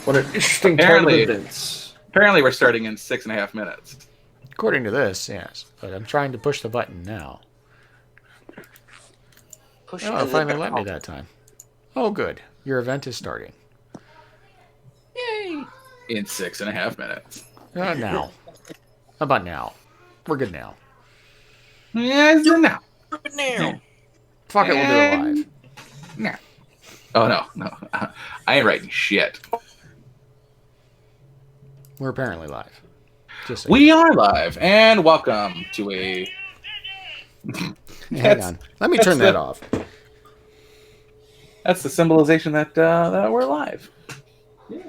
What an interesting turn of events. Apparently, we're starting in 6.5 minutes. According to this, yes. But I'm trying to push the button now. It finally let me that time. Oh, good. Your event is starting. Yay! In 6.5 minutes. Now. How about now? We're good now. Yes, now. Now. Fuck it, we'll do it live. Yeah. Oh, no. I ain't writing shit. We're apparently live. Just we are live, and welcome to a... Hang on. Let me turn that off. That's the symbolization that we're live. Yeah.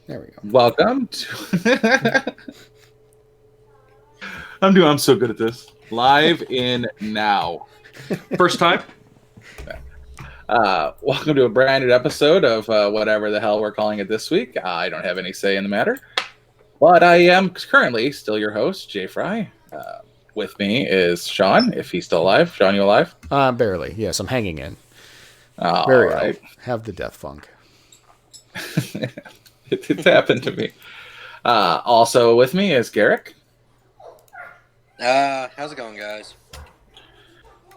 There we go. Welcome to... I'm so good at this. Live in now. First time? Welcome to a brand new episode of whatever the hell we're calling it this week. I don't have any say in the matter. But I am currently still your host, Jay Fry. With me is Shawn, if he's still alive. Shawn, you alive? Barely. Yes, I'm hanging in. Very right. Have the death funk. It's happened to me. Also with me is Garrick. How's it going, guys?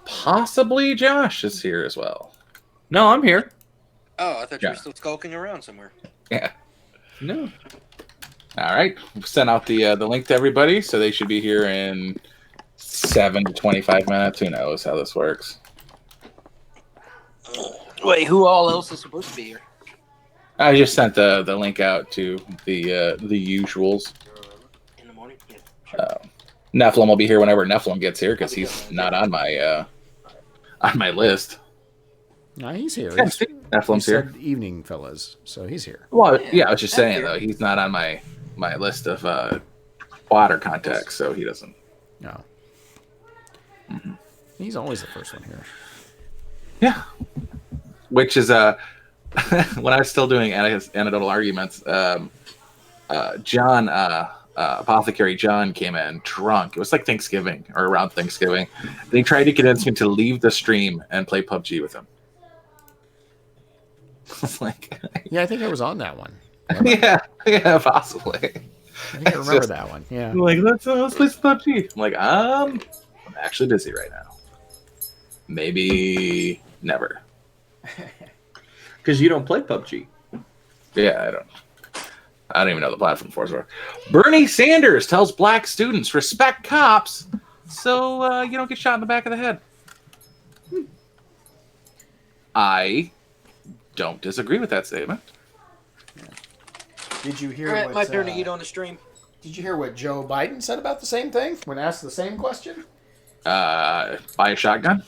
Possibly Josh is here as well. No, I'm here. Oh, I thought you were still skulking around somewhere. Yeah. No. All right. We've sent out the link to everybody, so they should be here in 7 to 25 minutes. Who knows how this works? Wait, who all else is supposed to be here? I just sent the link out to the usuals. In the morning? Yeah. Sure. Nephilim will be here whenever Nephilim gets here because he's not on my list. No, he's here. Yeah, Nephilim's here. Evening, fellas. So he's here. Well, yeah, I was just saying though, he's not on my list of water contacts, so he doesn't. No. Mm-hmm. He's always the first one here. Yeah. Which is when I was still doing anecdotal arguments, John Apothecary John came in drunk. It was like Thanksgiving or around Thanksgiving. And he tried to convince me to leave the stream and play PUBG with him. Yeah, I think I was on that one. Yeah, possibly. I think I remember that one. Yeah. Like, let's play some PUBG. I'm like, I'm actually busy right now. Maybe never. Because you don't play PUBG. Yeah, I don't even know the platform for it. Bernie Sanders tells black students respect cops so you don't get shot in the back of the head. I don't disagree with that statement. Yeah. Did you hear All right, what... my turn to eat on the stream. Did you hear what Joe Biden said about the same thing when asked the same question? Buy a shotgun?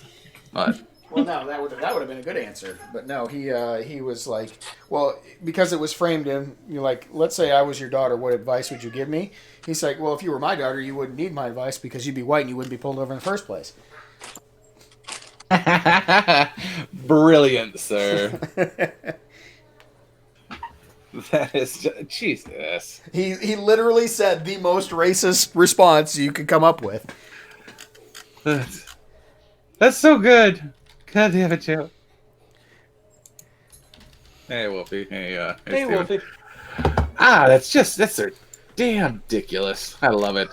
What? Well, no, that would have been a good answer. But no, he was like, well, because it was framed in, like, let's say I was your daughter, what advice would you give me? He's like, well, if you were my daughter, you wouldn't need my advice because you'd be white and you wouldn't be pulled over in the first place. Brilliant, sir. That is just, Jesus. He literally said the most racist response you could come up with. That's so good. God damn it, Joe. Hey, Wolfie. Hey, Wolfie. That's so damn ridiculous. I love it.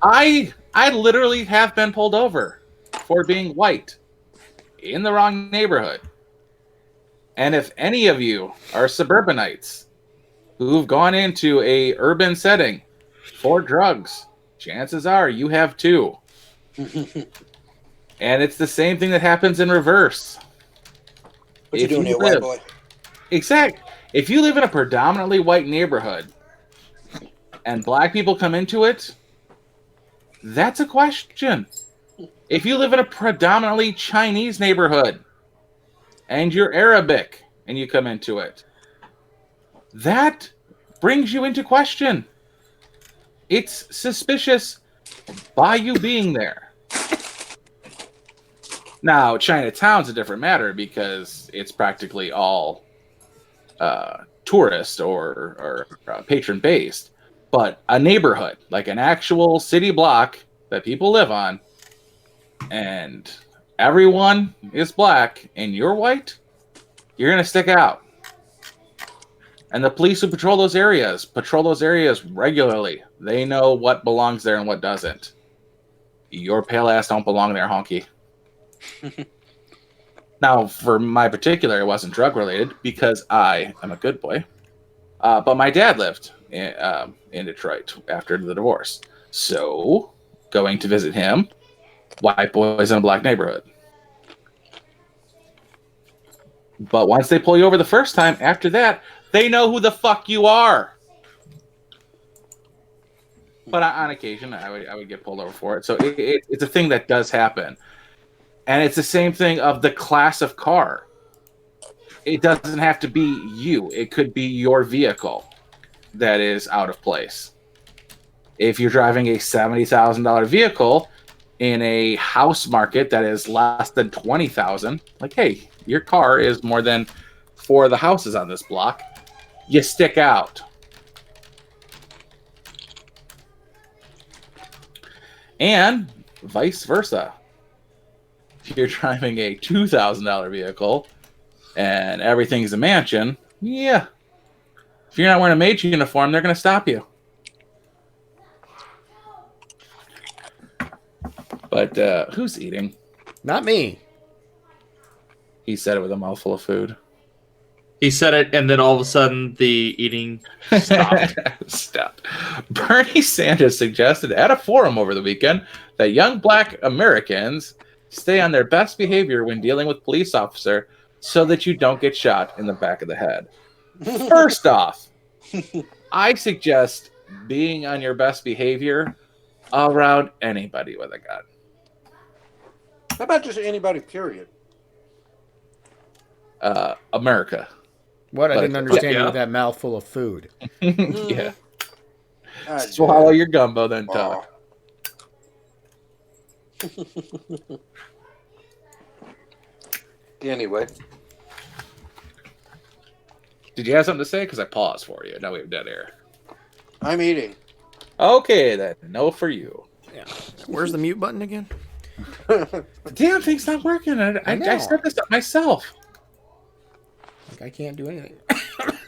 I literally have been pulled over for being white in the wrong neighborhood. And if any of you are suburbanites who've gone into a urban setting for drugs, chances are you have too. And it's the same thing that happens in reverse. What you doing here, white boy? Exactly. If you live in a predominantly white neighborhood and black people come into it, that's a question. If you live in a predominantly Chinese neighborhood and you're Arabic and you come into it, that brings you into question. It's suspicious by you being there. Now, Chinatown's a different matter because it's practically all tourist or patron-based. But a neighborhood, like an actual city block that people live on, and everyone is black and you're white, you're going to stick out. And the police who patrol those areas regularly. They know what belongs there and what doesn't. Your pale ass don't belong there, honky. Now, for my particular, it wasn't drug related because I am a good boy. But my dad lived in Detroit after the divorce. So, going to visit him, white boys in a black neighborhood. But once they pull you over the first time, after that, they know who the fuck you are. But on occasion, I would get pulled over for it. So it's a thing that does happen. And it's the same thing of the class of car. It doesn't have to be you. It could be your vehicle that is out of place. If you're driving a $70,000 vehicle in a house market that is less than $20,000, like, hey, your car is more than 4 of the houses on this block, you stick out. And vice versa. If you're driving a $2,000 vehicle and everything's a mansion, yeah. If you're not wearing a maid's uniform, they're going to stop you. But who's eating? Not me. He said it with a mouthful of food. He said it, and then all of a sudden, the eating stopped. Stop. Bernie Sanders suggested at a forum over the weekend that young black Americans stay on their best behavior when dealing with police officer so that you don't get shot in the back of the head. First off, I suggest being on your best behavior around anybody with a gun. How about just anybody, period? America. What? I didn't understand you yeah. with that mouthful of food. Yeah. Swallow your gumbo, then talk. Anyway. Did you have something to say? Because I paused for you. Now we have dead air. I'm eating. Okay, then. No for you. Yeah. Where's the mute button again? The damn thing's not working. I set this up myself. Like I can't do anything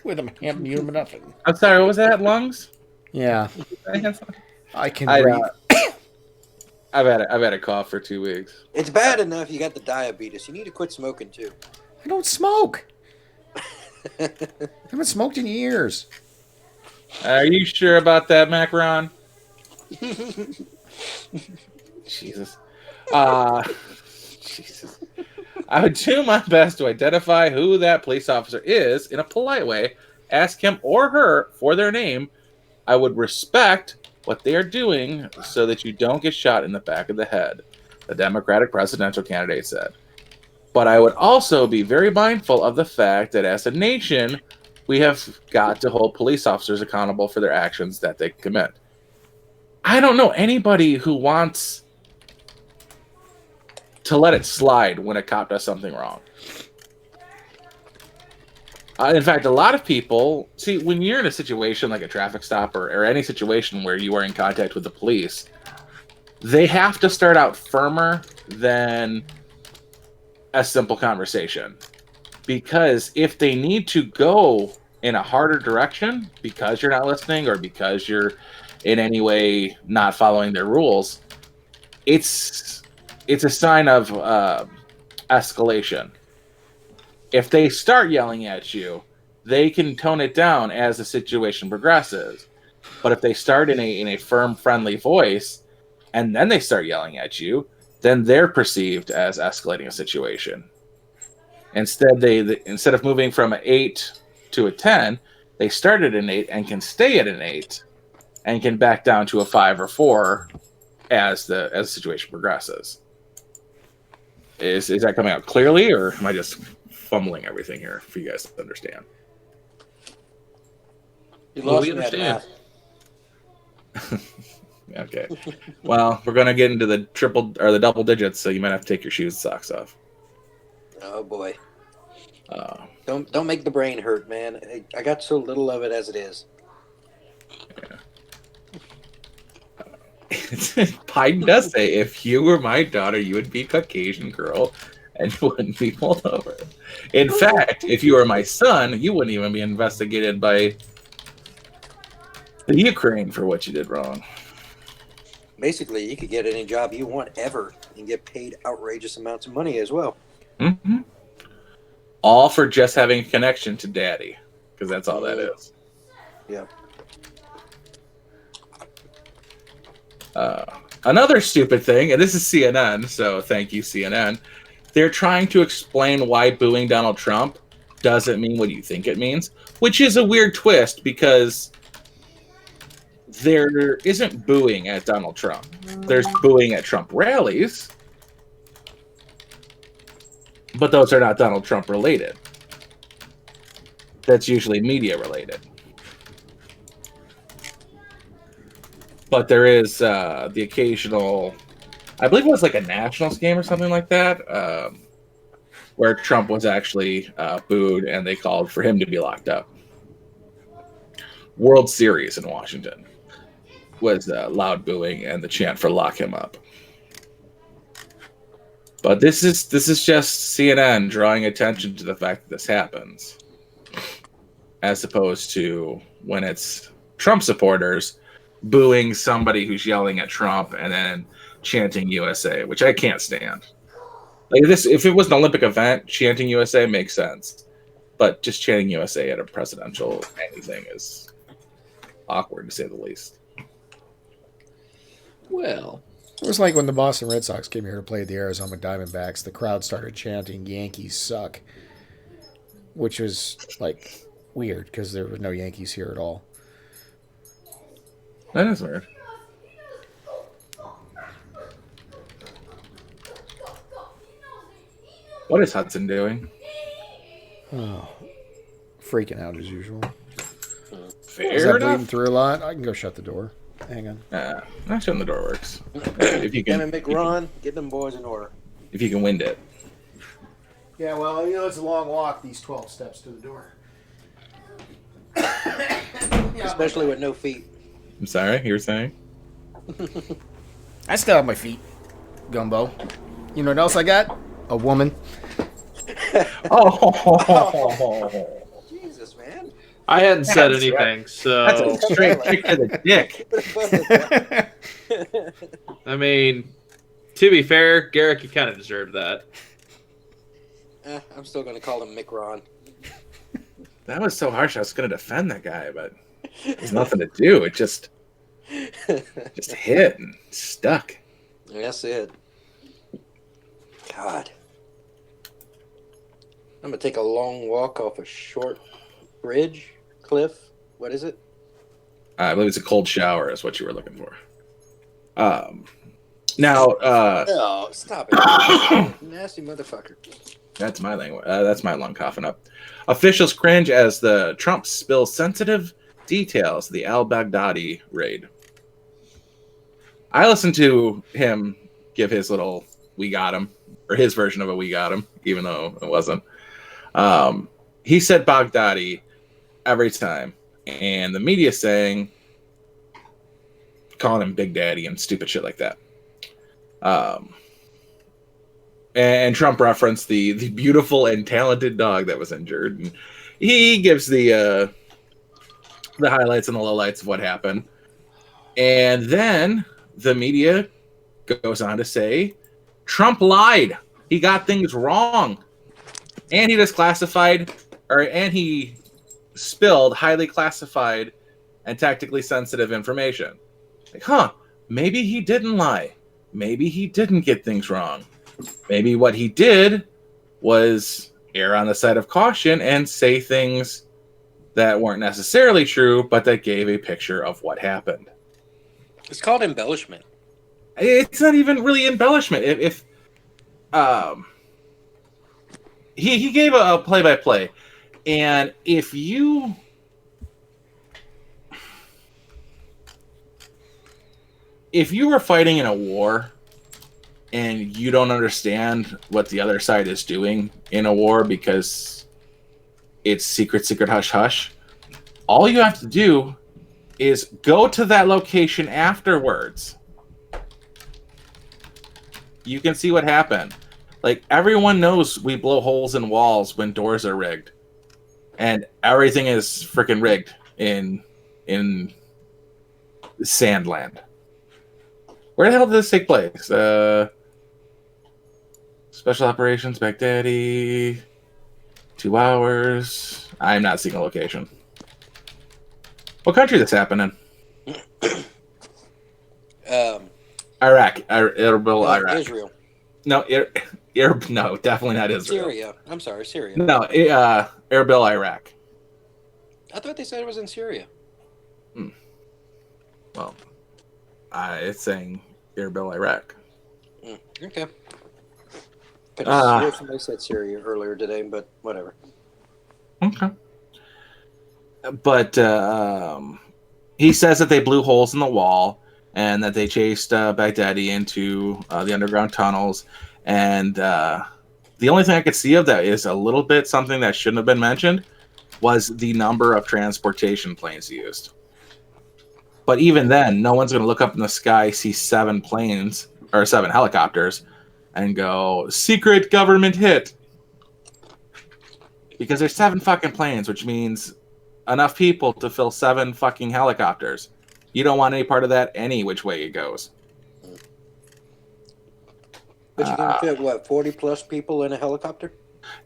with them. Can't mute them or nothing. I'm sorry, what was that? Lungs? Yeah. I can I, breathe. I've had a cough for 2 weeks. It's bad enough you got the diabetes. You need to quit smoking, too. I don't smoke. I haven't smoked in years. Are you sure about that, Macron? Jesus. Jesus. I would do my best to identify who that police officer is in a polite way, ask him or her for their name. I would respect what they are doing so that you don't get shot in the back of the head, the Democratic presidential candidate said. But I would also be very mindful of the fact that as a nation, we have got to hold police officers accountable for their actions that they commit. I don't know anybody who wants to let it slide when a cop does something wrong. In fact, a lot of people, see, when you're in a situation like a traffic stop or any situation where you are in contact with the police, they have to start out firmer than a simple conversation. Because if they need to go in a harder direction because you're not listening or because you're in any way not following their rules, it's a sign of escalation. If they start yelling at you, they can tone it down as the situation progresses. But if they start in a firm, friendly voice, and then they start yelling at you, then they're perceived as escalating a situation. Instead, instead of moving from an 8 to a 10, they start at an 8 and can stay at an 8 and can back down to a 5 or 4 as the situation progresses. Is that coming out clearly, or am I just fumbling everything here for you guys to understand? You lost we me at understand. math. Okay. Well, we're gonna get into the triple or the double digits, so you might have to take your shoes and socks off. Oh boy. Don't make the brain hurt, man. I got so little of it as it is. Biden does say, if you were my daughter, you would be a Caucasian girl and you wouldn't be pulled over. In fact, if you were my son, you wouldn't even be investigated by the Ukraine for what you did wrong. Basically, you could get any job you want ever and get paid outrageous amounts of money as well. Mm-hmm. All for just having a connection to daddy, because that's all that is. Yeah. Another stupid thing, and this is CNN, so thank you, CNN. They're trying to explain why booing Donald Trump doesn't mean what you think it means, which is a weird twist because there isn't booing at Donald Trump. There's booing at Trump rallies, but those are not Donald Trump related. That's usually media related. But there is the occasional, I believe it was like a Nationals game or something like that, where Trump was actually booed and they called for him to be locked up. World Series in Washington was loud booing and the chant for lock him up. But this is just CNN drawing attention to the fact that this happens, as opposed to when it's Trump supporters booing somebody who's yelling at Trump and then chanting USA, which I can't stand. Like this, if it was an Olympic event, chanting USA makes sense, but just chanting USA at a presidential anything is awkward to say the least. Well, It was like when the Boston Red Sox came here to play the Arizona Diamondbacks, the crowd started chanting "Yankees suck," which was like weird because there were no Yankees here at all. That is weird. What is Hudson doing? Oh, freaking out as usual. Is Fair that bleeding enough. through a lot? I can go shut the door. Hang on. Not shutting the door works. If you Damn can, it, McRon, get them boys in order. if you can wind it. Yeah, well, you know, it's a long walk, these 12 steps to the door. Especially with no feet. I'm sorry, you were saying? I still have my feet, Gumbo. You know what else I got? A woman. Oh, Jesus, man. I hadn't said That's anything, so that's a straight kick to the dick. I mean, to be fair, Garrett, you kind of deserved that. I'm still going to call him McRon. That was so harsh. I was going to defend that guy, but there's nothing to do. It just hit and stuck. That's it. God. I'm going to take a long walk off a short bridge, cliff. What is it? I believe it's a cold shower is what you were looking for. Now, Oh, stop it. Nasty motherfucker. that's my language. That's my lung coughing up. Officials cringe as the Trump spills sensitive details of the al-Baghdadi raid. I listened to him give his little "we got him" or his version of a "we got him," even though it wasn't. He said Baghdadi every time, and the media saying, calling him Big Daddy and stupid shit like that. And Trump referenced the beautiful and talented dog that was injured. And he gives the highlights and the lowlights of what happened. And then the media goes on to say Trump lied. He got things wrong. And he and he spilled highly classified and tactically sensitive information. Like, maybe he didn't lie. Maybe he didn't get things wrong. Maybe what he did was err on the side of caution and say things that weren't necessarily true, but that gave a picture of what happened. It's called embellishment. It's not even really embellishment. If he gave a play-by-play, and if you were fighting in a war and you don't understand what the other side is doing in a war because it's secret, hush, hush, all you have to do is go to that location afterwards. You can see what happened. Like, everyone knows we blow holes in walls when doors are rigged. And everything is freaking rigged in Sandland. Where the hell did this take place? Special Operations, Baghdadi, 2 hours. I'm not seeing a location. What country is this happening? Iraq. Erbil, Iraq. Israel. No, no, definitely not Israel. Syria. I'm sorry, Syria. No, Erbil, Iraq. I thought they said it was in Syria. Well, it's saying Erbil, Iraq. Okay. Could have sworn somebody said Syria earlier today, but whatever. Okay. But he says that they blew holes in the wall and that they chased Baghdadi into the underground tunnels. And the only thing I could see of that is a little bit something that shouldn't have been mentioned was the number of transportation planes used. But even then, no one's going to look up in the sky, see 7 planes or 7 helicopters and go, secret government hit. Because there's 7 fucking planes, which means enough people to fill 7 fucking helicopters. You don't want any part of that any which way it goes. But you can fit, what, 40 plus people in a helicopter?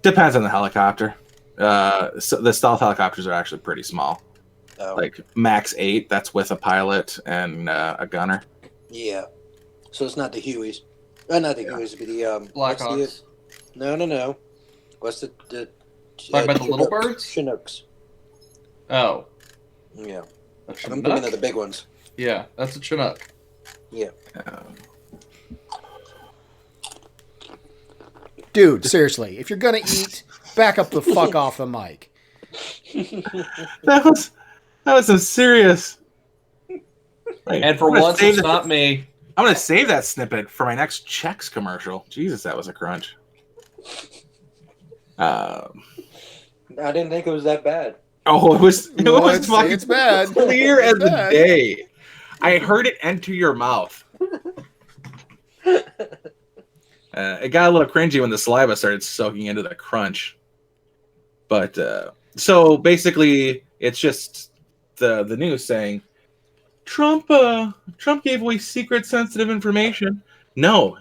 Depends on the helicopter. So the stealth helicopters are actually pretty small. Oh. Like max 8, that's with a pilot and a gunner. Yeah. So it's not the Hueys. Not the Hueys, but the Blackhawks. No. What's the Talking about the little birds? Chinooks. Oh. Yeah. A I'm Chinook? thinking of the big ones. Yeah, that's a Chinook. Yeah. Dude, seriously, if you're gonna eat, back up the fuck off the mic. That was some serious. And for once, it's not me. I'm gonna save that snippet for my next Chex commercial. Jesus, that was a crunch. I didn't think it was that bad. Oh, it was. It No, was fucking it's bad. clear It's as the bad. day. I heard it enter your mouth. It got a little cringy when the saliva started soaking into the crunch. But so basically, it's just the news saying Trump gave away secret, sensitive information. No,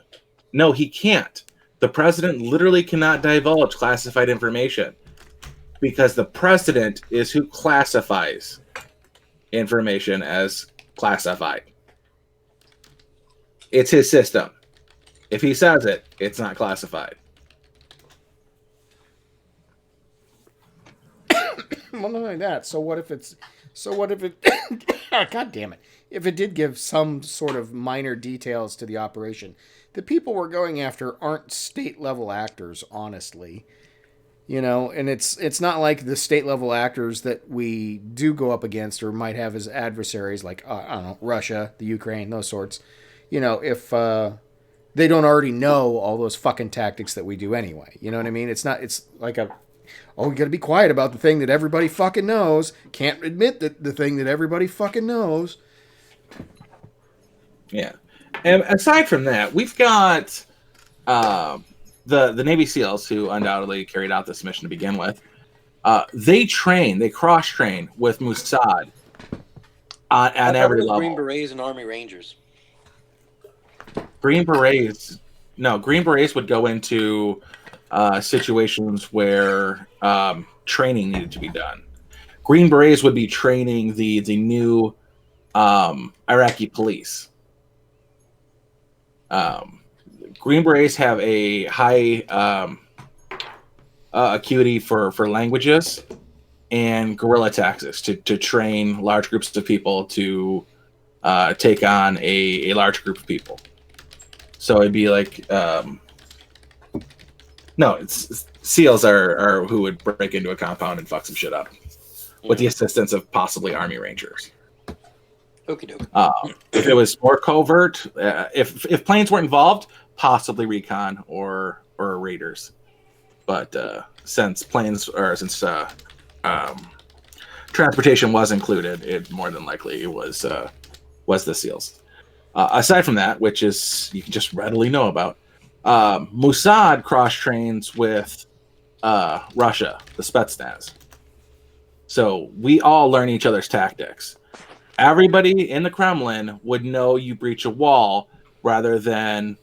he can't. The president literally cannot divulge classified information because the president is who classifies information as classified. It's his system. If he says it, it's not classified. Well, not only that. So what if it? God damn it! If it did give some sort of minor details to the operation, the people we're going after aren't state level actors, honestly. You know, and it's not like the state level actors that we do go up against or might have as adversaries, like I don't know, Russia, the Ukraine, those sorts. You know, if they don't already know all those fucking tactics that we do anyway. You know what I mean? It's like we got to be quiet about the thing that everybody fucking knows. Can't admit that the thing that everybody fucking knows. Yeah. And aside from that, we've got the Navy SEALs who undoubtedly carried out this mission to begin with. They cross-train with Mossad on every level. Green Berets and Army Rangers. Green Berets would go into situations where training needed to be done. Green Berets would be training the new Iraqi police. Green Berets have a high acuity for languages and guerrilla tactics to train large groups of people to take on a large group of people. So it'd be like SEALs are who would break into a compound and fuck some shit up with the assistance of possibly Army Rangers. Okie doke. If it was more covert, if planes weren't involved, possibly recon or raiders. But since transportation was included, it more than likely was the SEALs. Aside from that, which is you can just readily know about, Mossad cross trains with Russia, the Spetsnaz. So we all learn each other's tactics. Everybody in the Kremlin would know you breach a wall rather than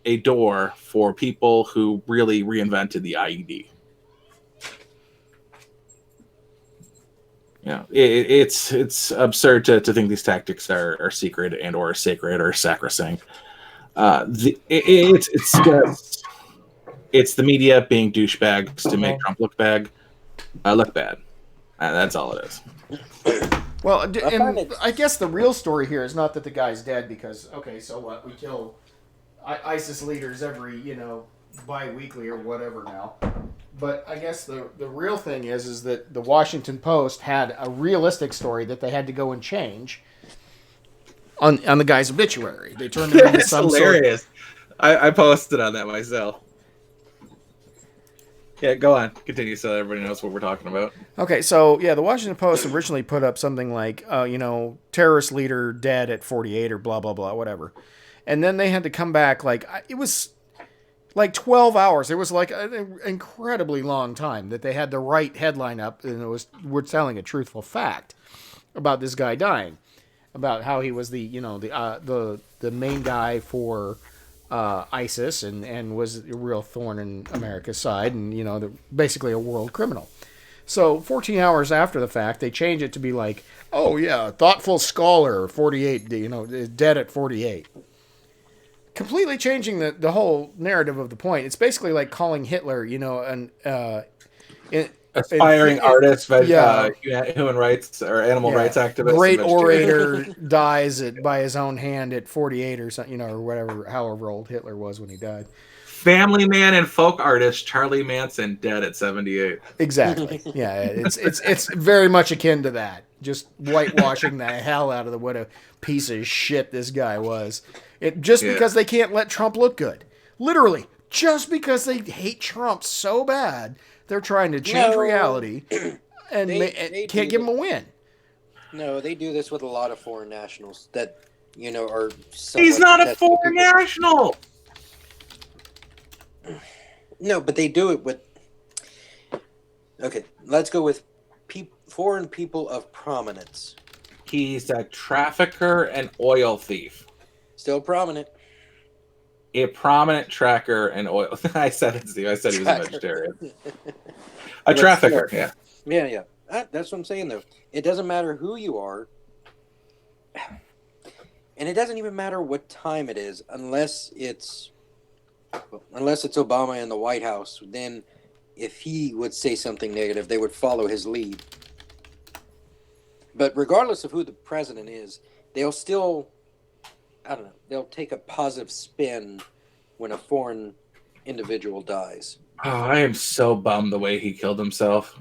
a door for people who really reinvented the IED. You know, it's absurd to think these tactics are secret and or sacred or sacrosanct. It's the media being douchebags to make Trump look bad. That's all it is. Well, and I guess the real story here is not that the guy's dead because, okay, so what? We kill ISIS leaders every, bi-weekly or whatever now. But I guess the real thing is that the Washington Post had a realistic story that they had to go and change on the guy's obituary. They turned it into some hilarious. I posted on that myself. Yeah, go on. Continue so everybody knows what we're talking about. Okay, so, yeah, the Washington Post originally put up something like, terrorist leader dead at 48 or blah, blah, blah, whatever. And then they had to come back, it was like 12 hours. It was like an incredibly long time that they had the right headline up, and we're telling a truthful fact about this guy dying, about how he was the main guy for ISIS and was a real thorn in America's side and, basically a world criminal. So 14 hours after the fact, they change it to be like, oh, yeah, thoughtful scholar, 48, is dead at 48. Completely changing the whole narrative of the point. It's basically like calling Hitler, aspiring artist, human rights or animal rights activist. Great orator dies by his own hand at 48 or something, or whatever, however old Hitler was when he died. Family man and folk artist Charlie Manson dead at 78. Exactly. Yeah, it's very much akin to that. Just whitewashing the hell out of what a piece of shit this guy was. Because they can't let Trump look good. Literally, just because they hate Trump so bad, they're trying to change reality and they can't give him a win. No, they do this with a lot of foreign nationals that, are... He's not a foreign national! No, but they do it with... Okay, let's go with foreign people of prominence. He's a trafficker and oil thief. Still prominent. A prominent tracker and oil... I said it, Steve. I said he was a vegetarian. A trafficker, yeah. Yeah. That's what I'm saying, though. It doesn't matter who you are. And it doesn't even matter what time it is, unless it's Obama in the White House. Then if he would say something negative, they would follow his lead. But regardless of who the president is, they'll still, they'll take a positive spin when a foreign individual dies. Oh, I am so bummed the way he killed himself.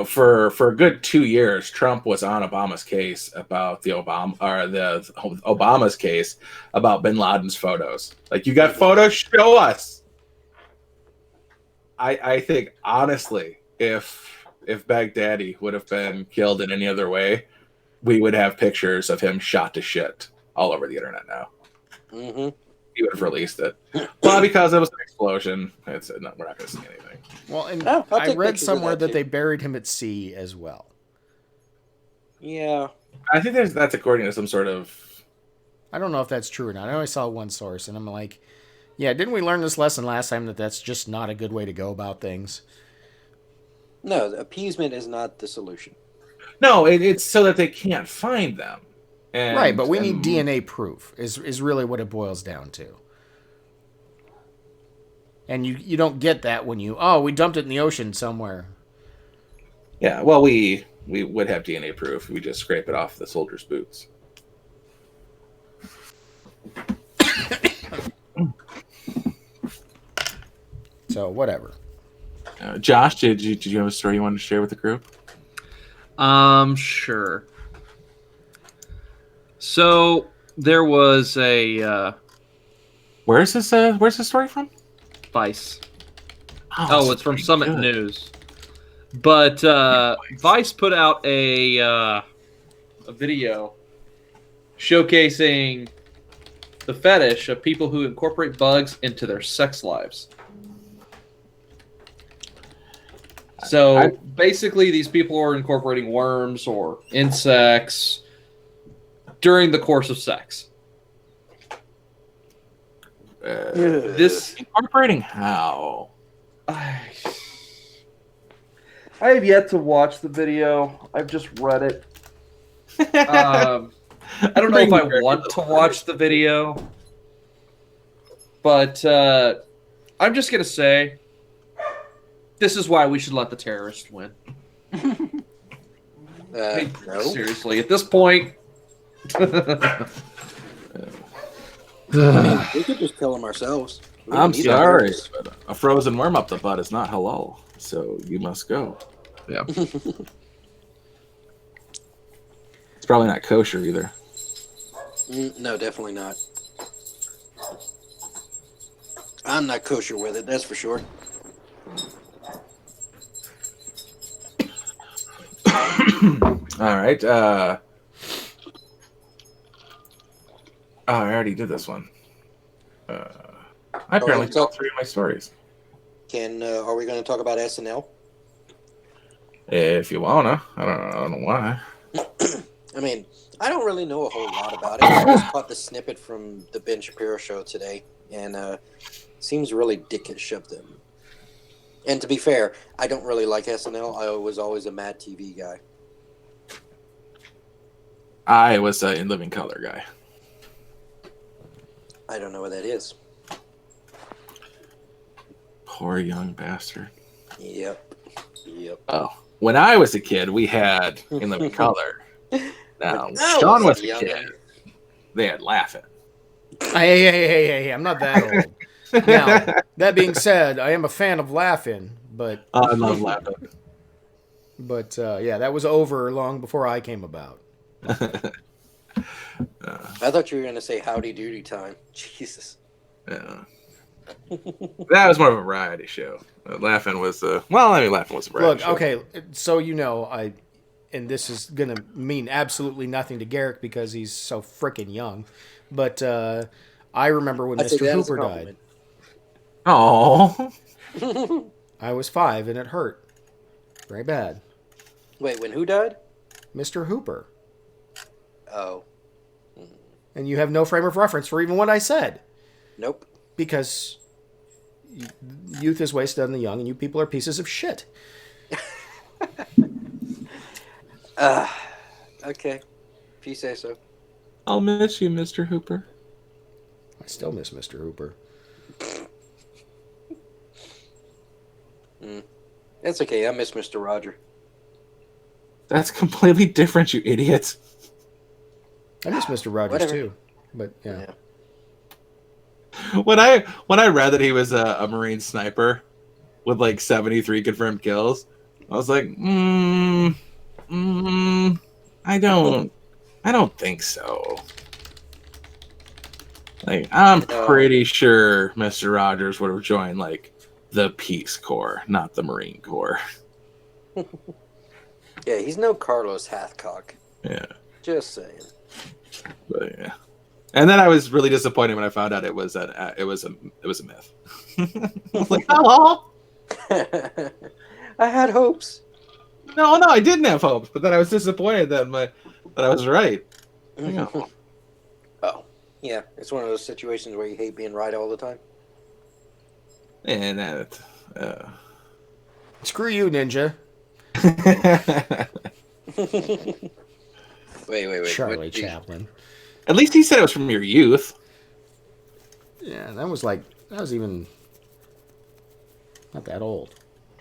For a good 2 years, Trump was on Obama's case about Obama's case about Bin Laden's photos. Like, you got photos? Show us. I think honestly, if Baghdadi would have been killed in any other way, we would have pictures of him shot to shit all over the internet now. Mm-hmm. He would have released it. Well, because it was an explosion. We're not going to see anything. Well, and I read somewhere that they buried him at sea as well. Yeah. I think that's according to some sort of... I don't know if that's true or not. I only saw one source, and I'm like, yeah, didn't we learn this lesson last time that that's just not a good way to go about things? No, appeasement is not the solution. No, it's so that they can't find them. Right, but we need DNA proof is really what it boils down to. And you don't get that when we dumped it in the ocean somewhere. Yeah, well, we would have DNA proof. We just scrape it off the soldiers' boots. So, whatever. Josh, did you have a story you wanted to share with the group? Sure. So there was a where's this story from? Vice. Oh, it's from Summit News. But Vice put out a video showcasing the fetish of people who incorporate bugs into their sex lives. So basically, these people are incorporating worms or insects during the course of sex. This Incorporating how? I have yet to watch the video. I've just read it. I don't know if I want to watch the video, but I'm just gonna say this is why we should let the terrorists win. No. Seriously, at this point. We could just kill them ourselves. I'm sorry, but a frozen worm up the butt is not halal, so you must go. Yeah. It's probably not kosher either. No, definitely not. I'm not kosher with it, that's for sure. All right. I already did this one. I apparently told 3 of my stories. Are we going to talk about SNL? If you wanna, I don't know why. I mean, I don't really know a whole lot about it. I just caught the snippet from the Ben Shapiro show today, and seems really dickish of them. And to be fair, I don't really like SNL. I was always a Mad TV guy. I was an In Living Color guy. I don't know what that is. Poor young bastard. Yep. Oh, when I was a kid, we had In Living Color. Now, when Shawn was a kid, they had Laughing. Hey, I'm not that old. Now, that being said, I am a fan of Laughing, but... I love Laughing. But, yeah, that was over long before I came about. I thought you were going to say Howdy Doody Time. Jesus. Yeah. That was more of a variety show. Laughing was Laughing was a variety show. Look, okay, so and this is going to mean absolutely nothing to Garrick because he's so freaking young, but I remember when Mr. Hooper died. Oh. I was 5 and it hurt. Very bad. Wait, when who died? Mr. Hooper. Oh. And you have no frame of reference for even what I said. Nope. Because youth is wasted on the young and you people are pieces of shit. Okay. If you say so. I'll miss you, Mr. Hooper. I still miss Mr. Hooper. That's okay. I miss Mr. Roger. That's completely different, you idiots. I miss Mr. Rogers Whatever. too. But yeah. When I read that he was a Marine sniper with like 73 confirmed kills, I was like, I don't think so. Like, I'm pretty sure Mr. Rogers would have joined like the Peace Corps, not the Marine Corps. Yeah, he's no Carlos Hathcock. Yeah. Just saying. But yeah. And then I was really disappointed when I found out it was a myth. I was like, oh. I had hopes. No, I didn't have hopes, but then I was disappointed that I was right. Oh, yeah, it's one of those situations where you hate being right all the time. And Screw you, Ninja. Wait. Charlie Chaplin. At least he said it was from your youth. Yeah, that was even not that old.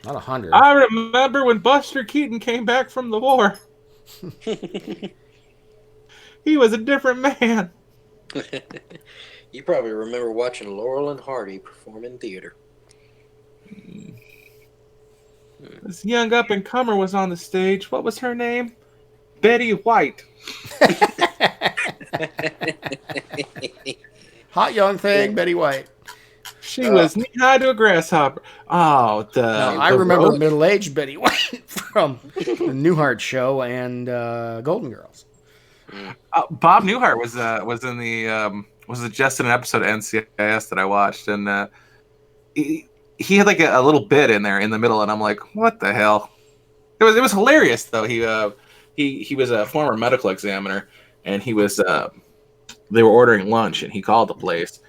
Not 100. I remember when Buster Keaton came back from the war. He was a different man. You probably remember watching Laurel and Hardy perform in theater. This young up-and-comer was on the stage. What was her name? Betty White. Hot young thing, Betty White. She was knee-high to a grasshopper. Oh, I remember middle-aged Betty White from the Newhart Show and Golden Girls. Bob Newhart was in the was suggested an episode of NCIS that I watched, and he had like a little bit in there in the middle, and I'm like, what the hell? It was hilarious though. He was a former medical examiner, and they were ordering lunch, and he called the place,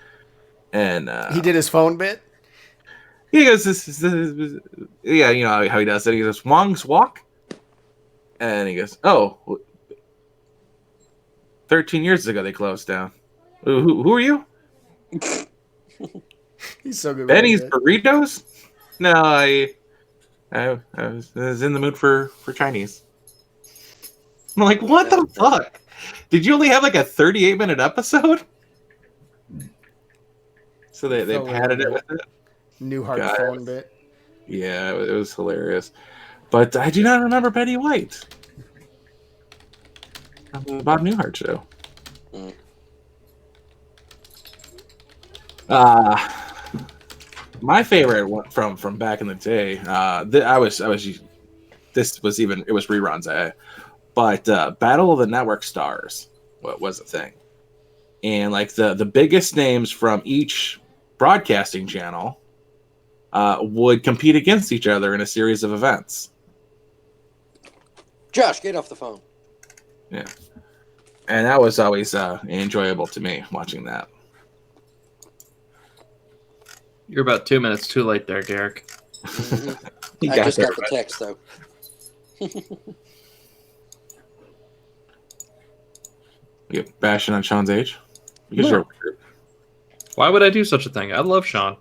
and He did his phone bit. he goes, this, yeah, you know how he does it. He goes, Wong's Walk, and he goes, oh, 13 years ago they closed down. Who are you? He's so good. Benny's with Burritos? No, I was in the mood for Chinese. I'm like, what the fuck? Did you only have like a 38-minute episode? So they padded it with it. New hard phone bit. Yeah, it was hilarious. But I do not remember Betty White. The Bob Newhart show. My favorite one from back in the day. It was reruns. But Battle of the Network Stars was a thing, and like the biggest names from each broadcasting channel would compete against each other in a series of events. Josh, get off the phone. Yeah, and that was always enjoyable to me watching that. You're about 2 minutes too late there, Derek. Mm-hmm. I just got the text, though. You bashing on Shawn's age? Because you're weird. Why would I do such a thing? I love Shawn.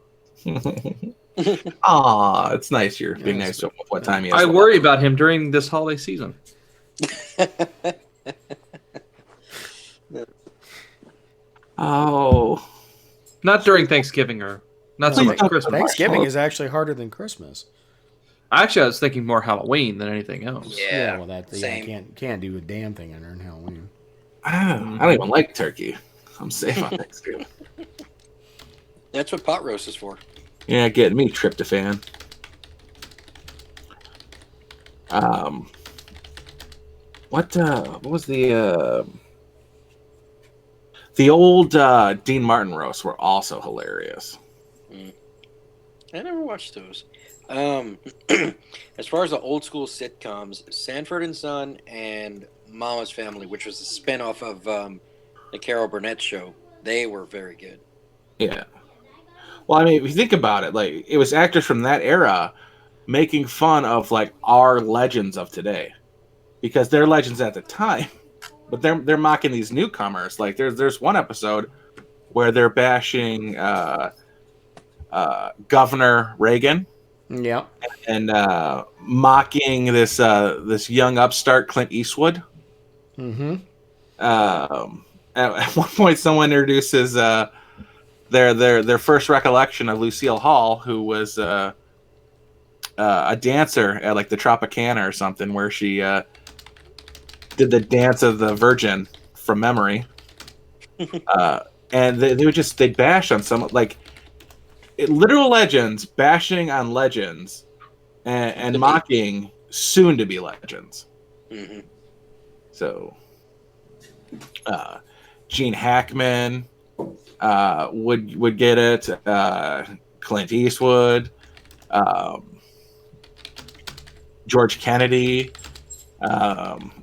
Aw, it's nice you're being nice to him with what time he is. I worry about him during this holiday season. Oh. Not during Thanksgiving or not so much Christmas. Thanksgiving is actually harder than Christmas. Actually, I was thinking more Halloween than anything else. Yeah, well, can't do a damn thing on Halloween. I don't even like turkey. I'm safe on Thanksgiving. That's what pot roast is for. Yeah, getting me tryptophan. What was the old Dean Martin roasts were also hilarious. I never watched those. As far as the old school sitcoms, Sanford and Son and Mama's Family, which was a spinoff of the Carol Burnett show, they were very good. Yeah. Well, I mean, if you think about it, like it was actors from that era making fun of like our legends of today, because they're legends at the time, but they're mocking these newcomers. Like there's one episode where they're bashing Governor Reagan. Yeah. And mocking this young upstart Clint Eastwood. Mm-hmm. At one point, someone introduces their first recollection of Lucille Hall, who was a dancer at like the Tropicana or something, where she did the dance of the Virgin from memory. And they'd bash on some like literal legends bashing on legends and mocking soon to be legends. Mm-hmm. So Gene Hackman would get it. Clint Eastwood, George Kennedy.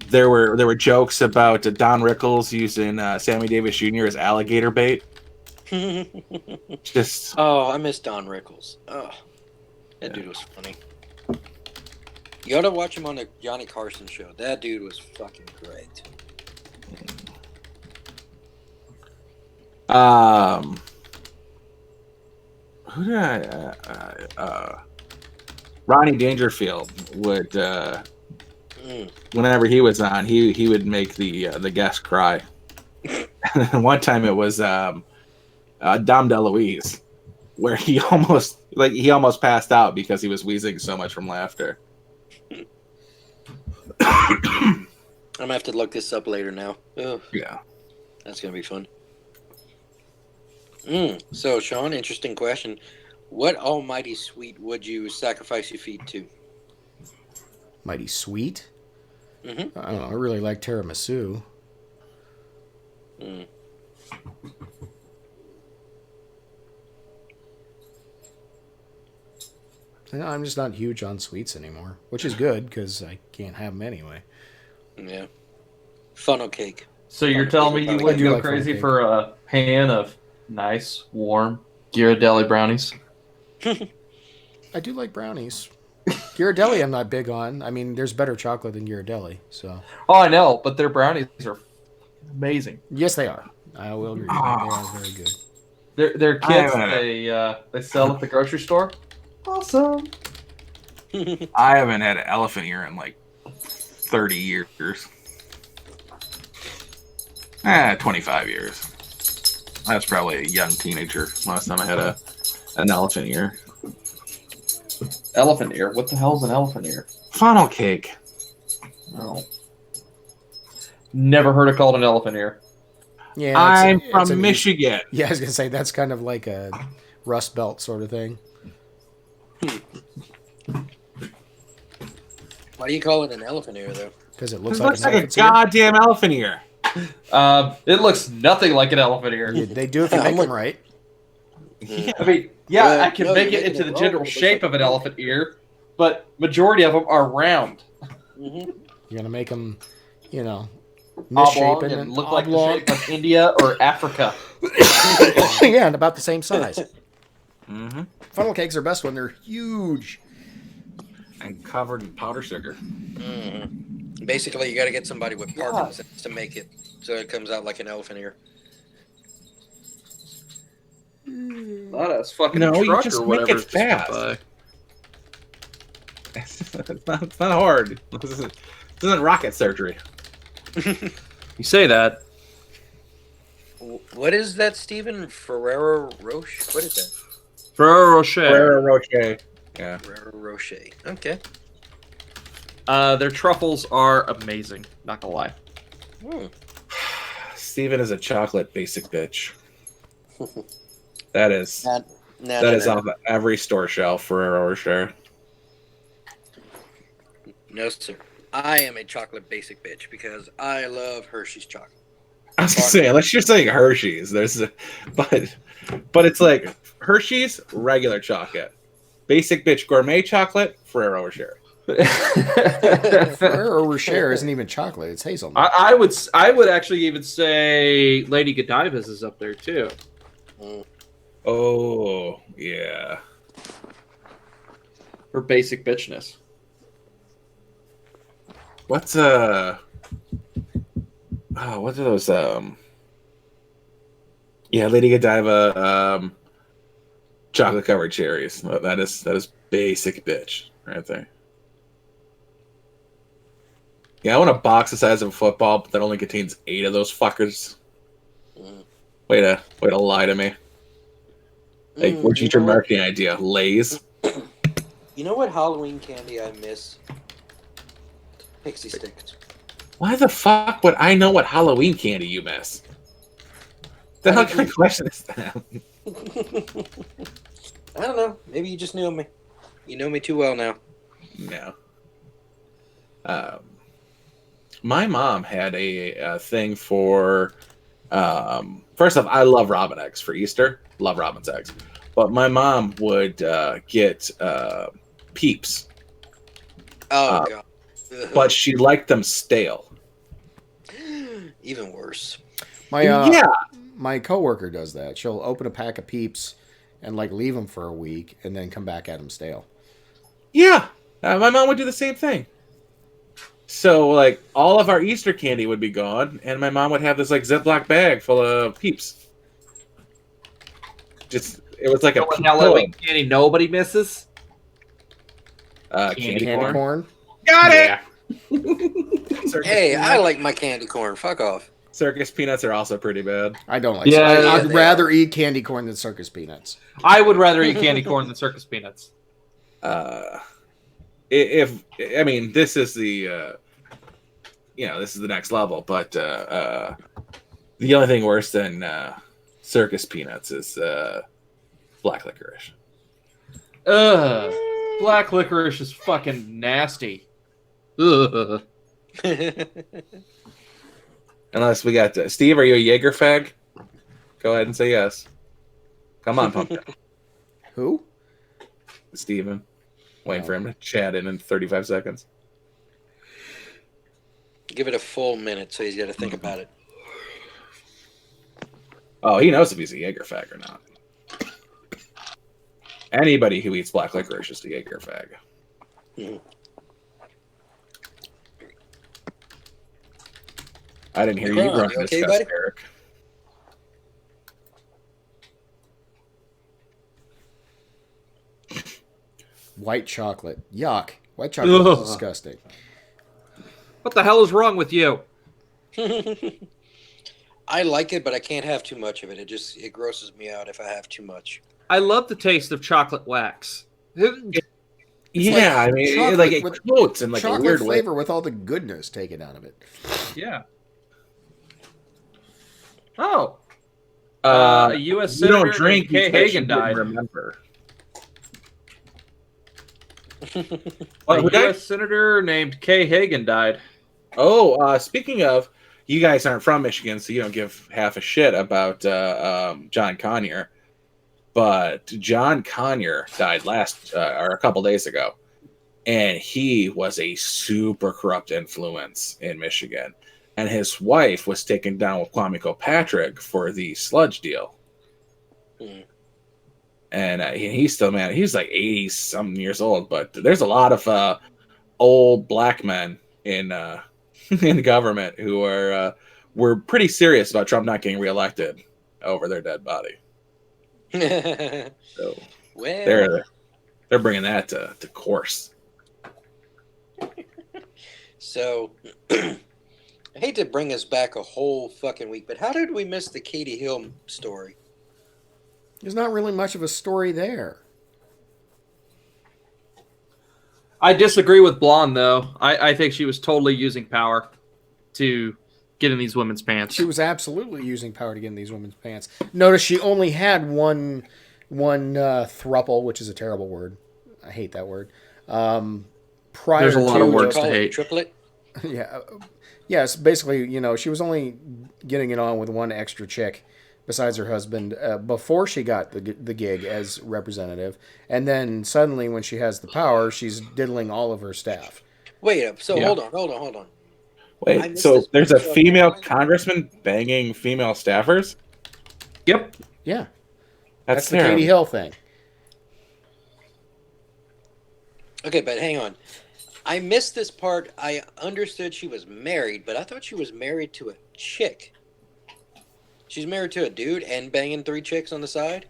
There were jokes about Don Rickles using Sammy Davis Jr. as alligator bait. Just I miss Don Rickles. Oh, that dude was funny. You ought to watch him on the Johnny Carson show. That dude was fucking great. Who did I? Ronnie Dangerfield would. Whenever he was on, he would make the guest cry. And one time it was Dom DeLuise, where he almost passed out because he was wheezing so much from laughter. I'm gonna have to look this up later now. Ugh. Yeah, That's gonna be fun. So, Shawn, interesting question. What almighty sweet would you sacrifice your feet to? Mighty sweet. Mm-hmm. I don't know. I really like tiramisu. I'm just not huge on sweets anymore, which is good because I can't have them anyway. Yeah. Funnel cake. So you're telling me you I wouldn't do go like crazy funnel cake. for a pan of nice, warm Ghirardelli brownies? I do like brownies. Ghirardelli I'm not big on. I mean, there's better chocolate than Ghirardelli, so. Oh, I know, but their brownies are amazing. Yes, they are. I will agree. They are very good. Their kits they sell at the grocery store. Awesome. I haven't had an elephant ear in like 30 years. 25 years. I was probably a young teenager last time I had an elephant ear. Elephant ear. What the hell's an elephant ear? Funnel cake. No. Never heard it called an elephant ear. Yeah, I'm it's from an- Michigan. Yeah, I was gonna say that's kind of like a Rust Belt sort of thing. Why do you call it an elephant ear, though? Because it It looks looks like an like a elephant's ear. goddamn elephant ear. It looks nothing like an elephant ear. They do if you I'm make them with- right. I mean, yeah, Well, I can no, make you're it making into it the wrong. general It looks shape like of an a- elephant ear, but majority of them are round, Mm-hmm. You're gonna make them, oblong, misshapen and look like the oblong. shape of India or Africa. Yeah, and about the same size. Mm-hmm. Funnel cakes are best when they're huge. And covered in powdered sugar. Mm-hmm. Basically, you got to get somebody with Parkinson's to make it so it comes out like an elephant ear. Thought I was fucking No, a you truck just or make whatever. it just went fast. by. It's not hard. This isn't rocket surgery. You say that. What is that, Stephen? Ferrero Rocher? What is that? Ferrero Rocher. Ferrero Rocher. Yeah. Ferrero Rocher. Okay. Their truffles are amazing. Not gonna lie. Hmm. Steven is a chocolate basic bitch. That is No, that is on every store shelf. Ferrero Rocher. No, sir. I am a chocolate basic bitch because I love Hershey's chocolate. I was gonna say, unless you're saying Hershey's, but it's like Hershey's regular chocolate, basic bitch gourmet chocolate, Ferrero Rocher. Ferrero Rocher isn't even chocolate; it's hazelnut. I would actually even say Lady Godiva's is up there too. Mm. Oh yeah. For basic bitchness. What's what are those yeah, Lady Godiva chocolate covered cherries. That is basic bitch right there. Yeah, I want a box the size of a football, but that only contains 8 of those fuckers. Mm. Way to lie to me. Like, where'd you get your marketing idea? Lay's? You know what Halloween candy I miss? Pixie sticks. Why the fuck would I know what Halloween candy you miss? The hell kind of question is that? I don't know. Maybe you just knew me. You know me too well now. No. My mom had a thing for. First off, I love robin eggs for Easter. Love robin's eggs, but my mom would get Peeps, Oh god. but she liked them stale. Even worse. My coworker does that. She'll open a pack of Peeps and like leave them for a week and then come back at them stale. Yeah, my mom would do the same thing. So like all of our Easter candy would be gone, and my mom would have this like Ziploc bag full of Peeps. Just it was like a Halloween candy nobody misses. candy corn. corn. Got Yeah. it. Circus Hey, peanuts. I like my candy corn. Fuck off. Circus peanuts are also pretty bad. I don't like. Yeah, I'd they rather eat candy corn than circus peanuts. I would rather eat candy corn than circus peanuts. If I mean this is the this is the next level, but the only thing worse than circus peanuts is black licorice. Ugh. Black licorice is fucking nasty. Ugh. Unless we got Steve, are you a Jaeger fag? Go ahead and say yes. Come on, pumpkin. Who? Steven. Waiting for him to chat in 35 seconds. Give it a full minute, so he's got to think about it. Oh, he knows if he's a Jaeger fag or not. Anybody who eats black licorice is a Jaeger fag. Mhm. I didn't hear You're you on. run You okay, discuss, buddy? Eric. White chocolate. Yuck. White chocolate Ugh. is disgusting. What the hell is wrong with you? I like it, but I can't have too much of it. It grosses me out if I have too much. I love the taste of chocolate wax. Yeah, I mean, chocolate it with floats in like a chocolate weird flavor way. with all the goodness taken out of it. Yeah. Oh. Uh, A U.S. you don't Senator drink, named Kay you say she Hagan didn't died. remember. A Who died? U.S. Senator named Kay Hagan died. Oh, speaking of, you guys aren't from Michigan, so you don't give half a shit about John Conyers. But John Conyers died or a couple days ago, and he was a super corrupt influence in Michigan. And his wife was taken down with Kwame Kilpatrick for the sludge deal. Hmm. And he's still, man, he's like 80-something years old. But there's a lot of old black men in in government who were pretty serious about Trump not getting reelected over their dead body. So Well, they're bringing that to course. so I hate to bring us back a whole fucking week, but how did we miss the Katy Hill story? There's not really much of a story there. I disagree with Blonde, though. I think she was totally using power to get in these women's pants. She was absolutely using power to get in these women's pants. Notice she only had one thruple, which is a terrible word. I hate that word. Prior There's a lot to of words Call to it hate. triplet. Yeah. Yes, basically, she was only getting it on with one extra chick besides her husband before she got the gig as representative. And then suddenly when she has the power, she's diddling all of her staff. Wait up. So Yeah. hold on. I Wait, missed so this there's a part, so female why- congressman banging female staffers? Yep. Yeah. That's the Katy terrible. Hill thing. Okay, but hang on. I missed this part. I understood she was married, but I thought she was married to a chick. She's married to a dude and banging 3 chicks on the side?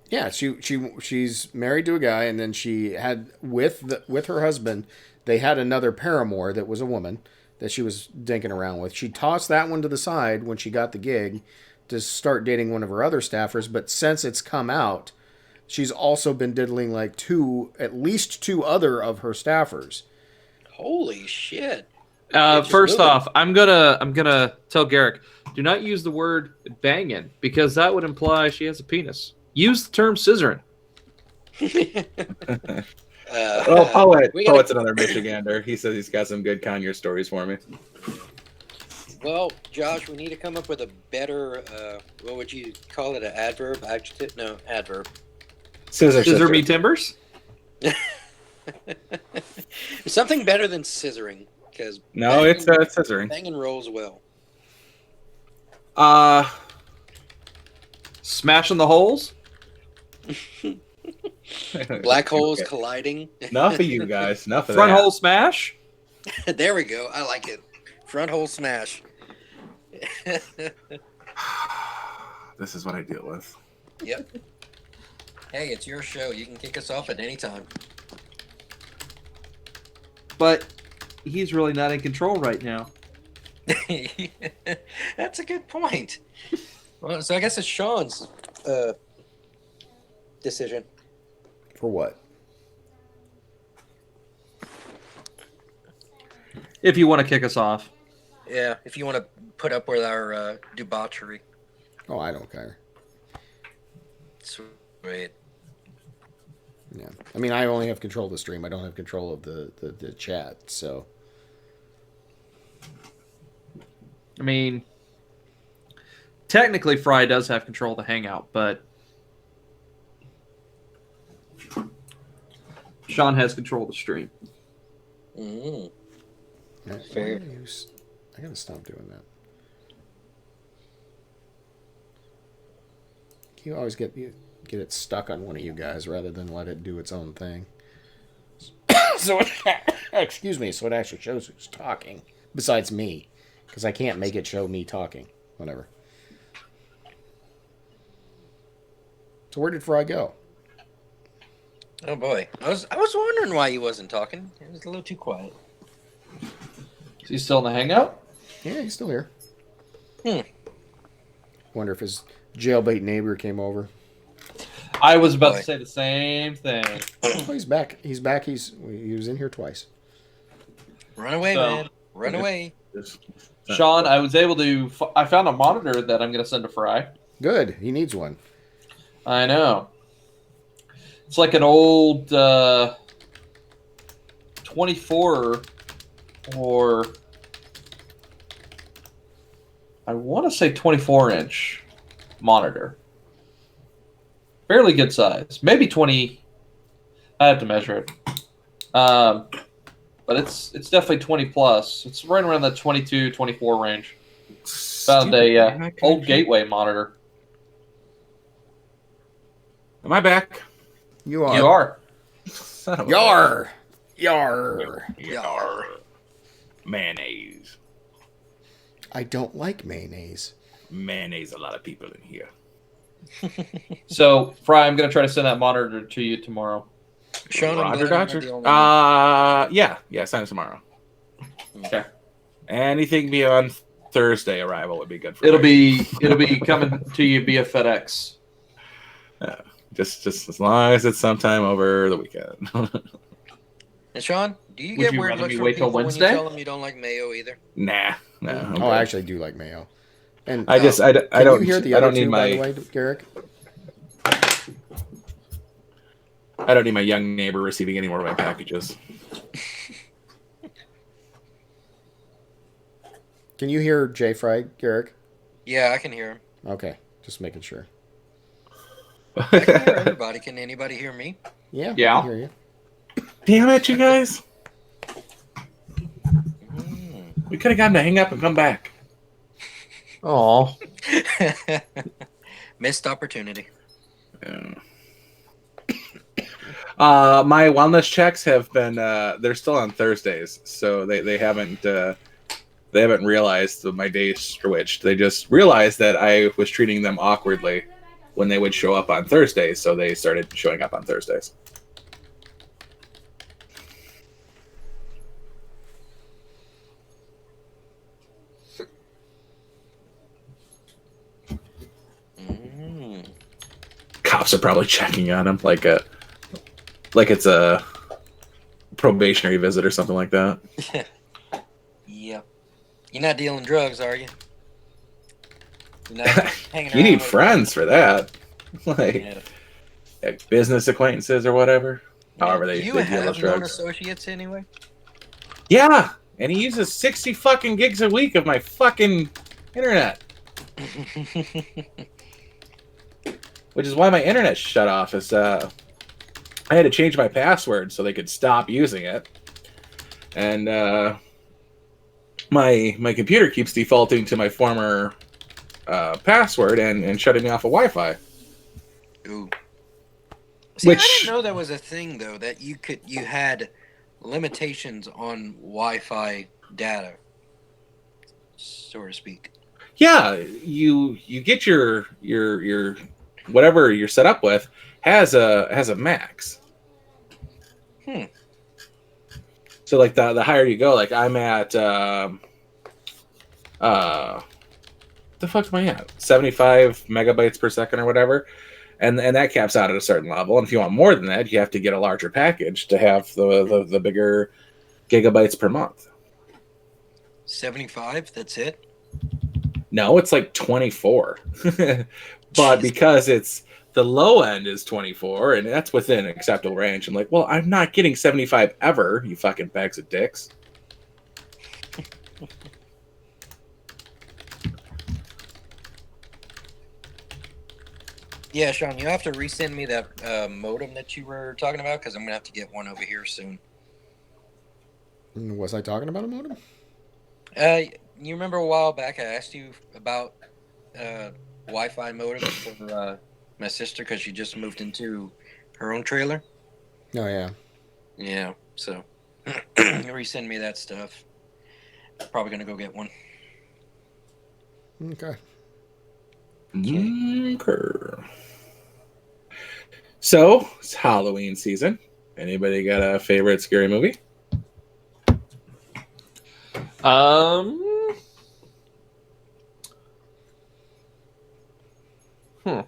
Yeah, she's married to a guy, and then she had with her husband, they had another paramour that was a woman that she was dinking around with. She tossed that one to the side when she got the gig to start dating one of her other staffers, but since it's come out, she's also been diddling like at least two other of her staffers. Holy shit. First moving. off, I'm gonna tell Garrick, do not use the word banging because that would imply she has a penis. Use the term scissoring. Well, Poet's gotta- another Michigander. He says he's got some good Conyers stories for me. Well, Josh, we need to come up with a better, what would you call it, an adverb, adjective? No, adverb. Scissor me timbers? Something better than scissoring, because No, it's scissoring. banging rolls well. Smashing the holes? Black holes Okay. colliding. Enough of you guys. Enough of Front that. hole smash? There we go. I like it. Front hole smash. This is what I deal with. Yep. Hey, it's your show. You can kick us off at any time. But he's really not in control right now. That's a good point. Well, so I guess it's Shawn's decision. For what? If you want to kick us off. Yeah, if you want to put up with our debauchery. Oh, I don't care. Sweet. Yeah. I mean, I only have control of the stream. I don't have control of the chat, so. I mean, technically Fry does have control of the Hangout, but Shawn has control of the stream. Mm. Yeah, Fair. I gotta stop doing that. You always get it stuck on one of you guys rather than let it do its own thing. So, excuse me. So it actually shows who's talking besides me, because I can't make it show me talking. Whatever. So where did Fry go? Oh boy, I was wondering why he wasn't talking. It was a little too quiet. Is he still in the hangout? Yeah, he's still here. Hmm. Wonder if his jailbait neighbor came over. I was about to say the same thing. Oh, he's back. He was in here twice. Run away, man! Run away! Shawn, I was able to. I found a monitor that I'm going to send to Fry. Good. He needs one. I know. It's like an old 24 or I want to say 24-inch monitor. Fairly good size. Maybe 20. I have to measure it. But it's definitely 20 plus. It's right around the 22, 24 range. Found a old Gateway monitor. Am I back? You are. You are. Son of a- Yar. Yar. Yar. Mayonnaise. I don't like mayonnaise. Mayonnaise, a lot of people in here. So, Fry, I'm going to try to send that monitor to you tomorrow. Shawn, I'm Roger, glad I'm not Dodger. the only one. Yeah, send it tomorrow. Okay. Anything beyond Thursday arrival would be good for It'll me. be coming to you via FedEx. Just as long as it's sometime over the weekend. And Shawn, do you Would get you weird rather looks me from wait till people when you Wednesday? tell them you don't like mayo either? Nah, no. I'm Oh, good. I actually do like mayo. And I don't you hear the I other don't need two, my by the way, Garrick? I don't need my young neighbor receiving any more of my packages. Can you hear Jay Fry, Garrick? Yeah, I can hear him. Okay, just making sure. I can hear everybody. Can anybody hear me? Yeah, Yeah. I can hear you. Damn it, you guys! Mm. We could have gotten to hang up and come back. Oh. Missed opportunity. Yeah. My wellness checks have been they're still on Thursdays, so they haven't realized that my days switched. They just realized that I was treating them awkwardly when they would show up on Thursdays, so they started showing up on Thursdays. Mm. Cops are probably checking on him like it's a probationary visit or something like that. Yep. You're not dealing drugs, are you? You're not hanging You around need with- friends for that, Yeah. like business acquaintances or whatever. However, Do they you deal have with known drugs. associates anyway? Yeah, and he uses 60 fucking gigs a week of my fucking internet, which is why my internet shut off. I had to change my password so they could stop using it, and my computer keeps defaulting to my former password and shutting me off of Wi-Fi. Ooh. See, I Which- didn't know that was a thing though. That you had limitations on Wi-Fi data, so to speak. Yeah, you get your whatever you're set up with has a max. Hmm. So like the higher you go, like I'm at the fuck am I at? 75 megabytes per second or whatever. And that caps out at a certain level. And if you want more than that, you have to get a larger package to have the bigger gigabytes per month. 75. That's it. No, it's like 24. But Jeez. because it's the low end is 24 and that's within acceptable range, I'm like, well, I'm not getting 75 ever, you fucking bags of dicks. Yeah, Sean, you have to resend me that modem that you were talking about because I'm gonna have to get one over here soon. Was I talking about a modem? You remember a while back I asked you about Wi-Fi modems for my sister because she just moved into her own trailer. Oh yeah. Yeah, so resend me that stuff. Probably gonna go get one. Okay. Okay. So it's Halloween season. Anybody got a favorite scary movie? Um. Hmm.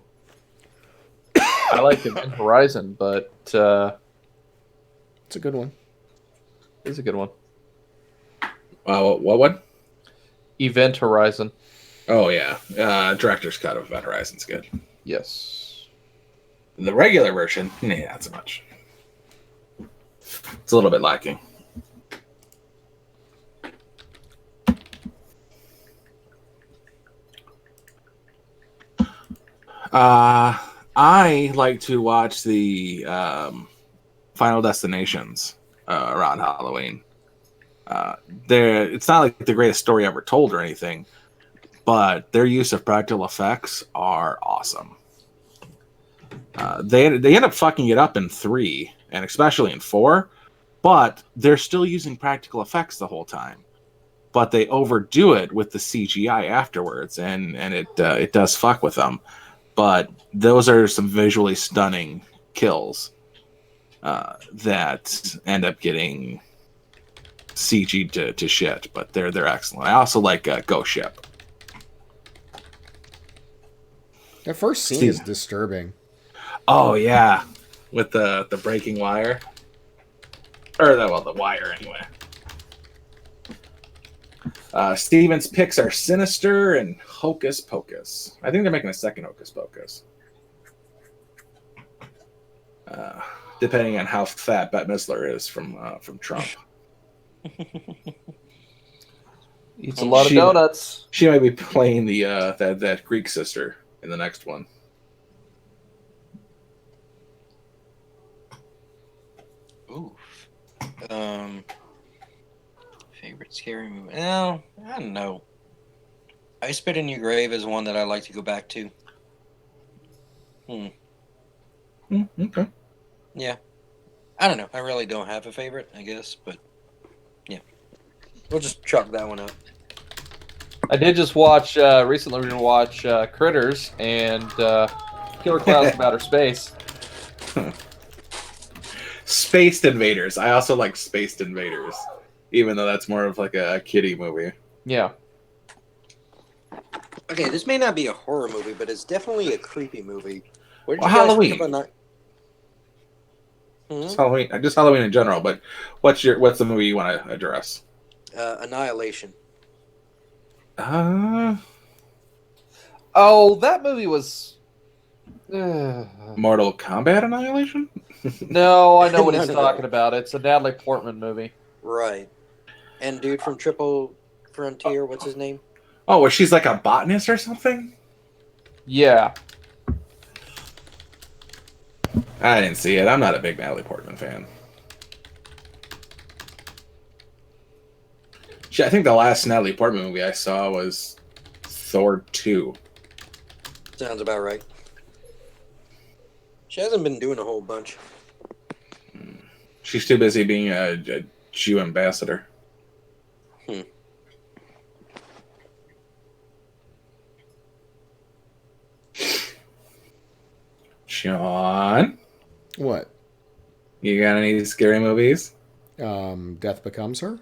I like Event Horizon, but It's a good one. it's a good one. What one? Event Horizon. Oh yeah, director's cut of Event Horizon's good. Yes. The regular version, not so much. It's a little bit lacking. I like to watch the Final Destinations around Halloween. It's not like the greatest story ever told or anything, but their use of practical effects are awesome. They end up fucking it up in 3 and especially in 4, but they're still using practical effects the whole time. But they overdo it with the CGI afterwards, and it does fuck with them. But those are some visually stunning kills that end up getting CG to shit, but they're excellent. I also like Ghost Ship. That first scene is disturbing. Oh yeah, with the breaking wire, or the wire anyway. Steven's picks are Sinister and Hocus Pocus. I think they're making a second Hocus Pocus. Depending on how fat Bette Midler is from Trump. Eats a lot of donuts. She might be playing the that Greek sister in the next one. Oof. Favorite scary movie? Well, I don't know. I Spit in Your Grave is one that I like to go back to. Okay. Yeah. I don't know. I really don't have a favorite, I guess, but yeah. We'll just chalk that one up. I did just watch recently. We're gonna watch Critters and Killer Clowns from Outer Space. Spaced Invaders. I also like Spaced Invaders, even though that's more of like a kiddie movie. Yeah. Okay, this may not be a horror movie, but it's definitely a creepy movie. What did Well, you guys Halloween. think about Just Halloween in general. But what's the movie you want to address? Annihilation. Oh, that movie was. Mortal Kombat Annihilation? No, I know what he's None of talking that. about. It's a Natalie Portman movie. Right. And dude from Triple Frontier, what's his name? Oh, where she's like a botanist or something? Yeah. I didn't see it. I'm not a big Natalie Portman fan. I think the last Natalie Portman movie I saw was Thor 2. Sounds about right. She hasn't been doing a whole bunch. She's too busy being a Jew ambassador. Shawn? What? You got any scary movies? Death Becomes Her.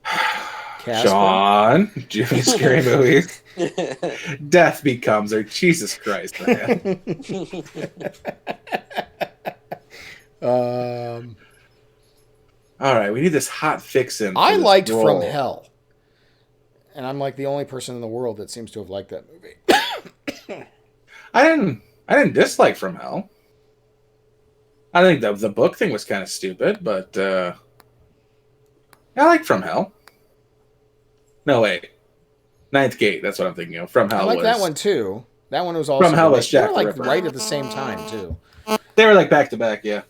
Casper? Shawn? Do you have any scary movies? Death Becomes Her. Jesus Christ, man. All right, we need this hot fix-in. I liked From Hell. And I'm like the only person in the world that seems to have liked that movie. I didn't dislike From Hell. I think the book thing was kind of stupid, but I like From Hell. No, wait. Ninth Gate, that's what I'm thinking of. From Hell I like that one too. That one was also From Hell good. was They Jack were the like Ripper. right at the same time too. They were like back to back, yeah.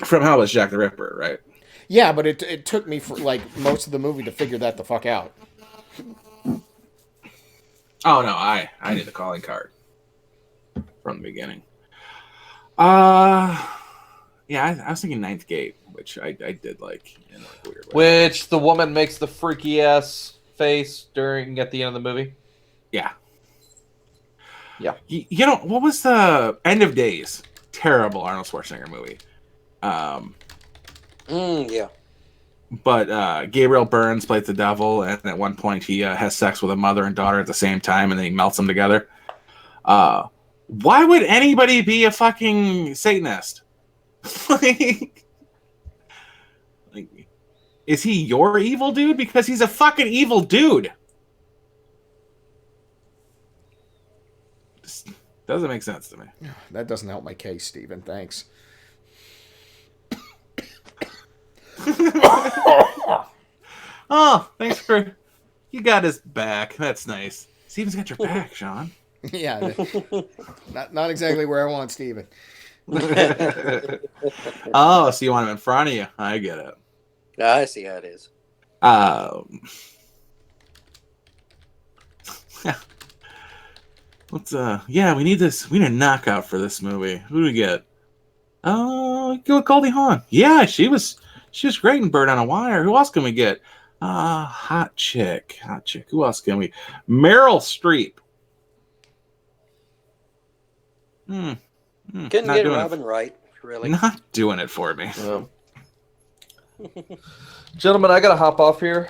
From Hell was Jack the Ripper, right? Yeah, but it took me for like most of the movie to figure that the fuck out. Oh no, I did the calling card from the beginning. Yeah, I was thinking Ninth Gate, which I did like in a weird way. Which the woman makes the freaky ass face at the end of the movie. Yeah. Yeah. You know, what was the End of Days? Terrible Arnold Schwarzenegger movie. Yeah. But Gabriel Byrne plays the devil, and at one point he has sex with a mother and daughter at the same time, and then he melts them together. Why would anybody be a fucking Satanist? like, is he your evil dude? Because he's a fucking evil dude. Just doesn't make sense to me. That doesn't help my case, Steven. Thanks. Oh, thanks for... You got his back. That's nice. Steven's got your back, Shawn. Yeah, not exactly where I want Steven. Oh, so you want him in front of you. I get it. I see how it is. Yeah, we need this. We need a knockout for this movie. Who do we get? Oh, go with Goldie Hawn. Yeah, she was great in Bird on a Wire. Who else can we get? Hot chick. Who else can we? Meryl Streep. Couldn't not get doing Robin right, really. Not doing it for me. Gentlemen, I gotta hop off here.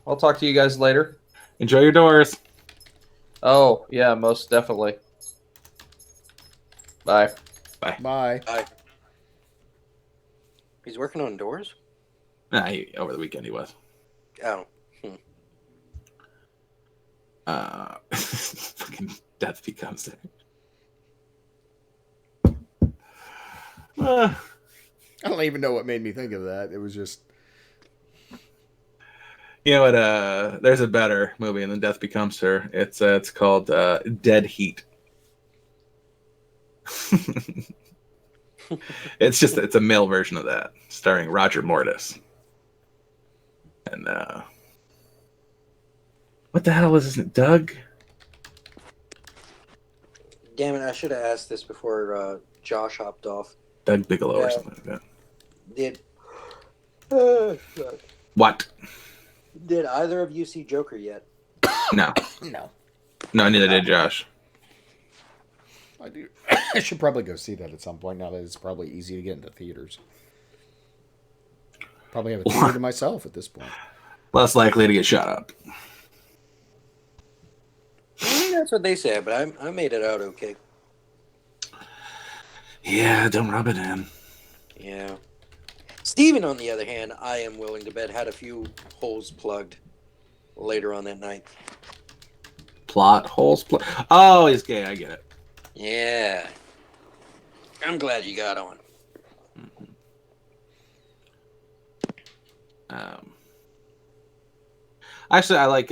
I'll talk to you guys later. Enjoy your doors. Oh, yeah, most definitely. Bye. Bye. Bye. He's working on doors? Over the weekend he was. Oh. Fucking death becomes there. I don't even know what made me think of that. It was just... You know what? There's a better movie than Death Becomes Her. It's called Dead Heat. It's a male version of that, starring Roger Mortis. And what the hell is his name? Doug? Damn it, I should have asked this before Josh hopped off. Doug Bigelow or something like that. What? Did either of you see Joker yet? No. No. No, neither did Josh. I do. I should probably go see that at some point now that it's probably easy to get into theaters. Probably have a theater to myself at this point. Less likely to get shot up. That's what they said, but I made it out okay. Yeah, don't rub it in. Yeah. Steven, on the other hand, I am willing to bet, had a few holes plugged later on that night. Plot holes. Oh, he's gay. I get it. Yeah. I'm glad you got on. Actually, I like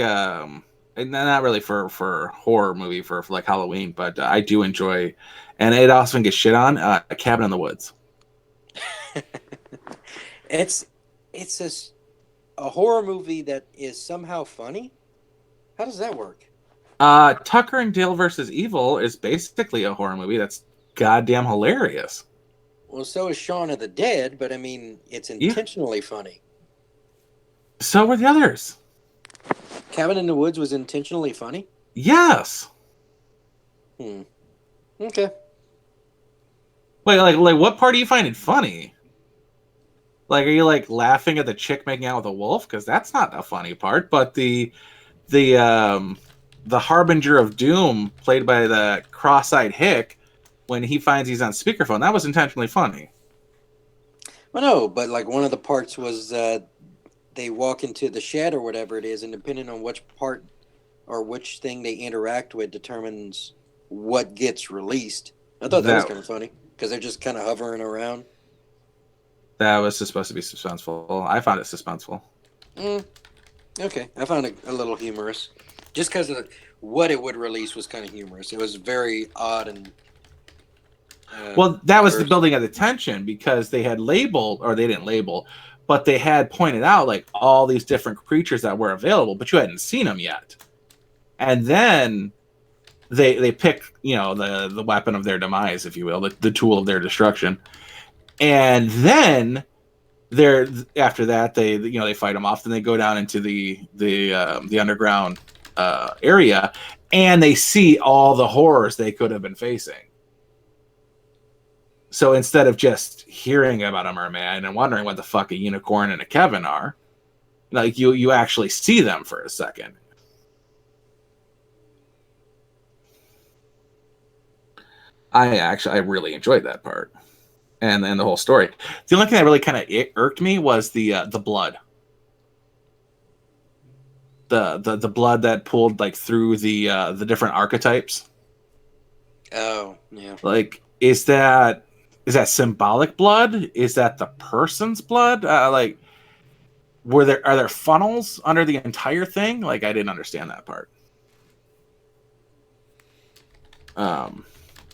not really for horror movie for like Halloween, but I do enjoy, and it often gets shit on. A Cabin in the Woods. It's a horror movie that is somehow funny. How does that work? Tucker and Dale versus Evil is basically a horror movie that's goddamn hilarious. Well, so is Shaun of the Dead, but I mean, it's intentionally funny. So were the others. Cabin in the Woods was intentionally funny? Yes. Okay. Wait, like what part do you find it funny? Like, are you like laughing at the chick making out with a wolf? Because that's not a funny part. But the Harbinger of Doom, played by the cross-eyed hick, when he finds he's on speakerphone, that was intentionally funny. Well, no, but like one of the parts was they walk into the shed or whatever it is, and depending on which part or which thing they interact with determines what gets released. I thought that was kind of funny because they're just kind of hovering around. That was supposed to be suspenseful. I found it suspenseful. Okay, I found it a little humorous, just because what it would release was kind of humorous. It was very odd and. Well, that was the cursed. building of the tension because they had labeled, or they didn't label, but they had pointed out like all these different creatures that were available, but you hadn't seen them yet. And then they pick, the weapon of their demise, if you will, the tool of their destruction. And then after that they fight them off. Then they go down into the underground area, and they see all the horrors they could have been facing. So instead of just hearing about a merman and wondering what the fuck a unicorn and a Kevin are, like you actually see them for a second. I really enjoyed that part, and then the whole story. The only thing that really kind of irked me was the blood, the blood that pulled like through the different archetypes. Oh yeah. Like, is that symbolic blood? Is that the person's blood? Like, are there funnels under the entire thing? Like, I didn't understand that part.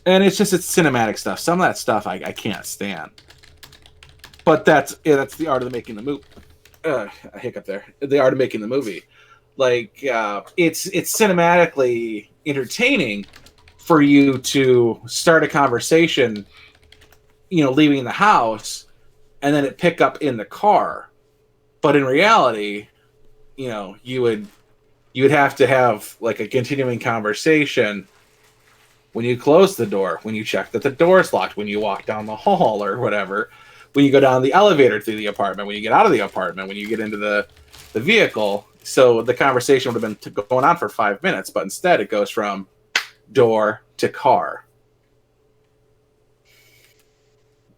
And it's cinematic stuff. Some of that stuff I can't stand. But that's the art of making the movie. A hiccup there. The art of making the movie. Like, it's cinematically entertaining for you to start a conversation, leaving the house, and then it pick up in the car. But in reality, you would have to have like a continuing conversation when you close the door, when you check that the door's locked, when you walk down the hall or whatever, when you go down the elevator through the apartment, when you get out of the apartment, when you get into the vehicle. So the conversation would have been going on for 5 minutes, but instead it goes from door to car.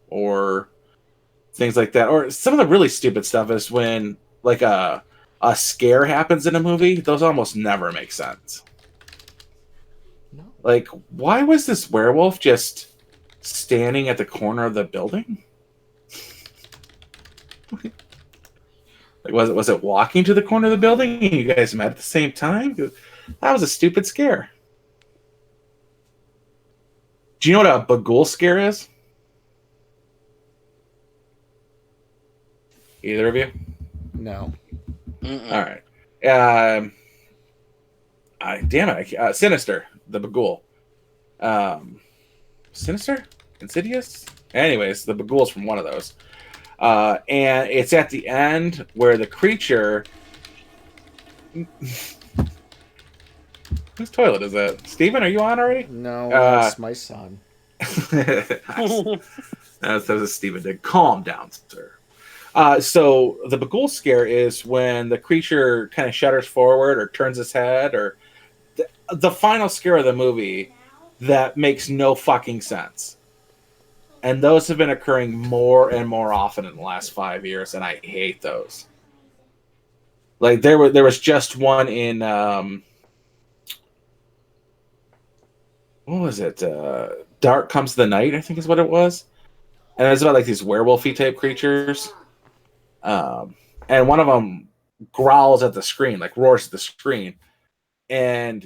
Or things like that. Or some of the really stupid stuff is when like a scare happens in a movie. Those almost never make sense. No. Like, why was this werewolf just standing at the corner of the building? Like, was it walking to the corner of the building and you guys met at the same time? That was a stupid scare. Do you know what a bagul scare is? Either of you? No. Mm-mm. All right. Sinister, the bagul. Sinister? Insidious? Anyways, the bagul's from one of those. And it's at the end where the creature... Whose toilet is that? Steven, are you on already? No, that's my son. That's a Steven did. Calm down, sir. So the bagul scare is when the creature kind of shudders forward or turns its head, or the final scare of the movie that makes no fucking sense. And those have been occurring more and more often in the last 5 years, and I hate those. Like there was just one in what was it? Dark Comes the Night, I think is what it was. And it's about like these werewolfy type creatures. And one of them growls at the screen, like roars at the screen. And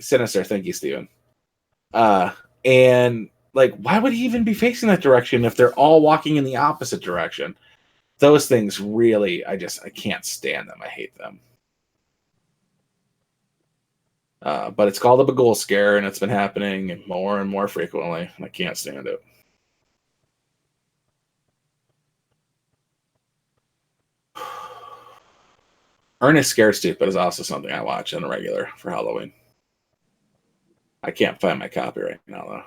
Sinister, thank you, Steven. And like, why would he even be facing that direction if they're all walking in the opposite direction? Those things really, I can't stand them. I hate them. But it's called the bagul scare, and it's been happening more and more frequently. I can't stand it. Ernest Scared Stupid is also something I watch on a regular for Halloween. I can't find my copy right now,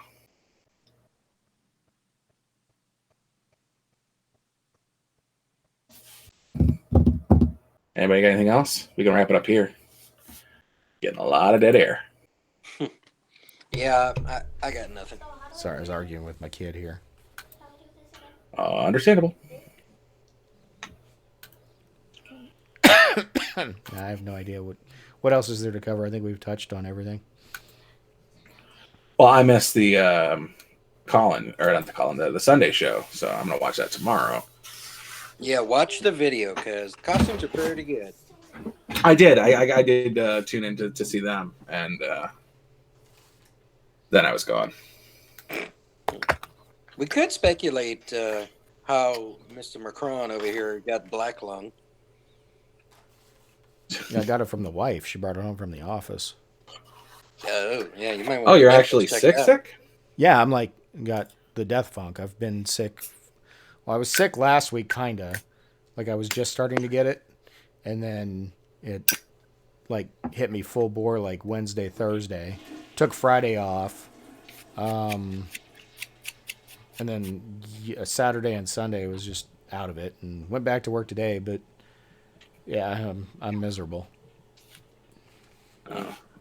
though. Anybody got anything else? We can wrap it up here. Getting a lot of dead air. Yeah, I got nothing. Sorry, I was arguing with my kid here. Understandable. I have no idea what else is there to cover. I think we've touched on everything. Well, I missed the the Sunday show, so I'm gonna watch that tomorrow. Yeah, watch the video because costumes are pretty good. I did. I did tune in to see them, and then I was gone. We could speculate how Mr. Macron over here got black lung. Yeah, I got it from the wife. She brought it home from the office. Oh, yeah, you might want Oh, to you're definitely actually check sick? it out. Sick? Yeah, I'm like got the death funk. I've been sick. Well, I was sick last week, kinda. Like I was just starting to get it, and then it like hit me full bore like Wednesday, Thursday. Took Friday off, and then Saturday and Sunday was just out of it, and went back to work today. But yeah, I'm miserable.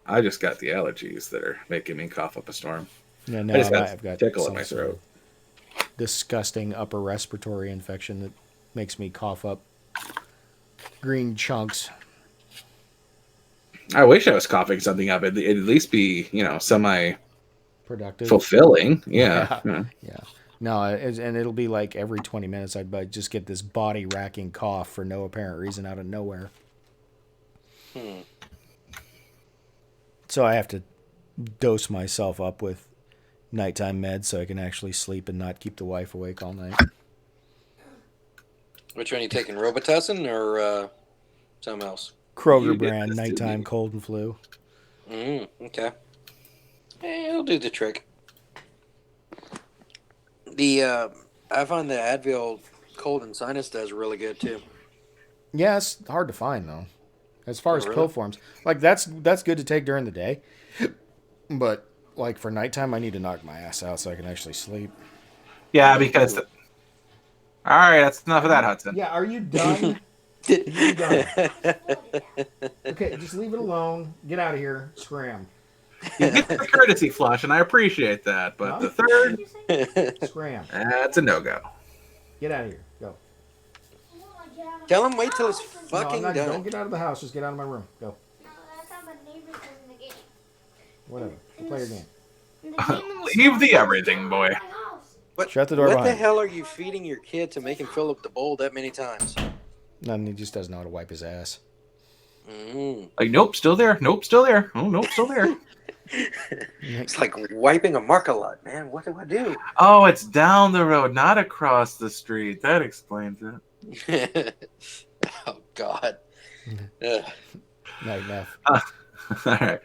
I just got the allergies that are making me cough up a storm. Yeah, I no, just I've got tickle in my some sort of throat. disgusting upper respiratory infection that makes me cough up green chunks. I wish I was coughing something up. It'd at least be, semi Productive. fulfilling. Yeah. Yeah. No, and it'll be like every 20 minutes I'd just get this body racking cough for no apparent reason out of nowhere. So I have to dose myself up with nighttime meds so I can actually sleep and not keep the wife awake all night. Which one are you taking, Robitussin or something else? Kroger You get brand this, nighttime dude. cold and flu. Okay. Hey, it'll do the trick. I find the Advil cold and sinus does really good too. Yeah, it's hard to find though. As far as really? pill forms, like that's good to take during the day, but like for nighttime, I need to knock my ass out so I can actually sleep. Yeah, because. All right, that's enough of that, Hudson. Yeah, are you done? You done? Okay, just leave it alone. Get out of here. Scram. You get the courtesy flush, and I appreciate that. But the third, Scram. that's a no-go. Get out of here. Go. Tell him wait till it's No, I'm fucking not, done. don't get out of the house. Just get out of my room. Go. No, that's how my neighbors was in the game. Whatever. Go play your game. In the game in the Leave store, the everything, boy. my house. What, Shut the door what behind the you. hell are you feeding your kid to make him fill up the bowl that many times? None. He just doesn't know how to wipe his ass. Like, nope, still there. Nope, still there. Oh, nope, still there. It's like wiping a mark-a-lot, man. What do I do? Oh, it's down the road, not across the street. That explains it. Oh, God. Ugh. Not enough. All right.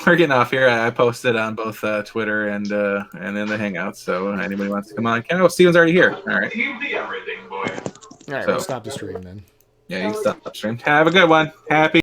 We're getting off here. I posted on both Twitter and in the Hangouts. So anybody wants to come on, oh, Steven's already here. All right. Leave the everything, boy. All right, So- we'll stop the stream then. Yeah, you can stop the stream. Have a good one. Happy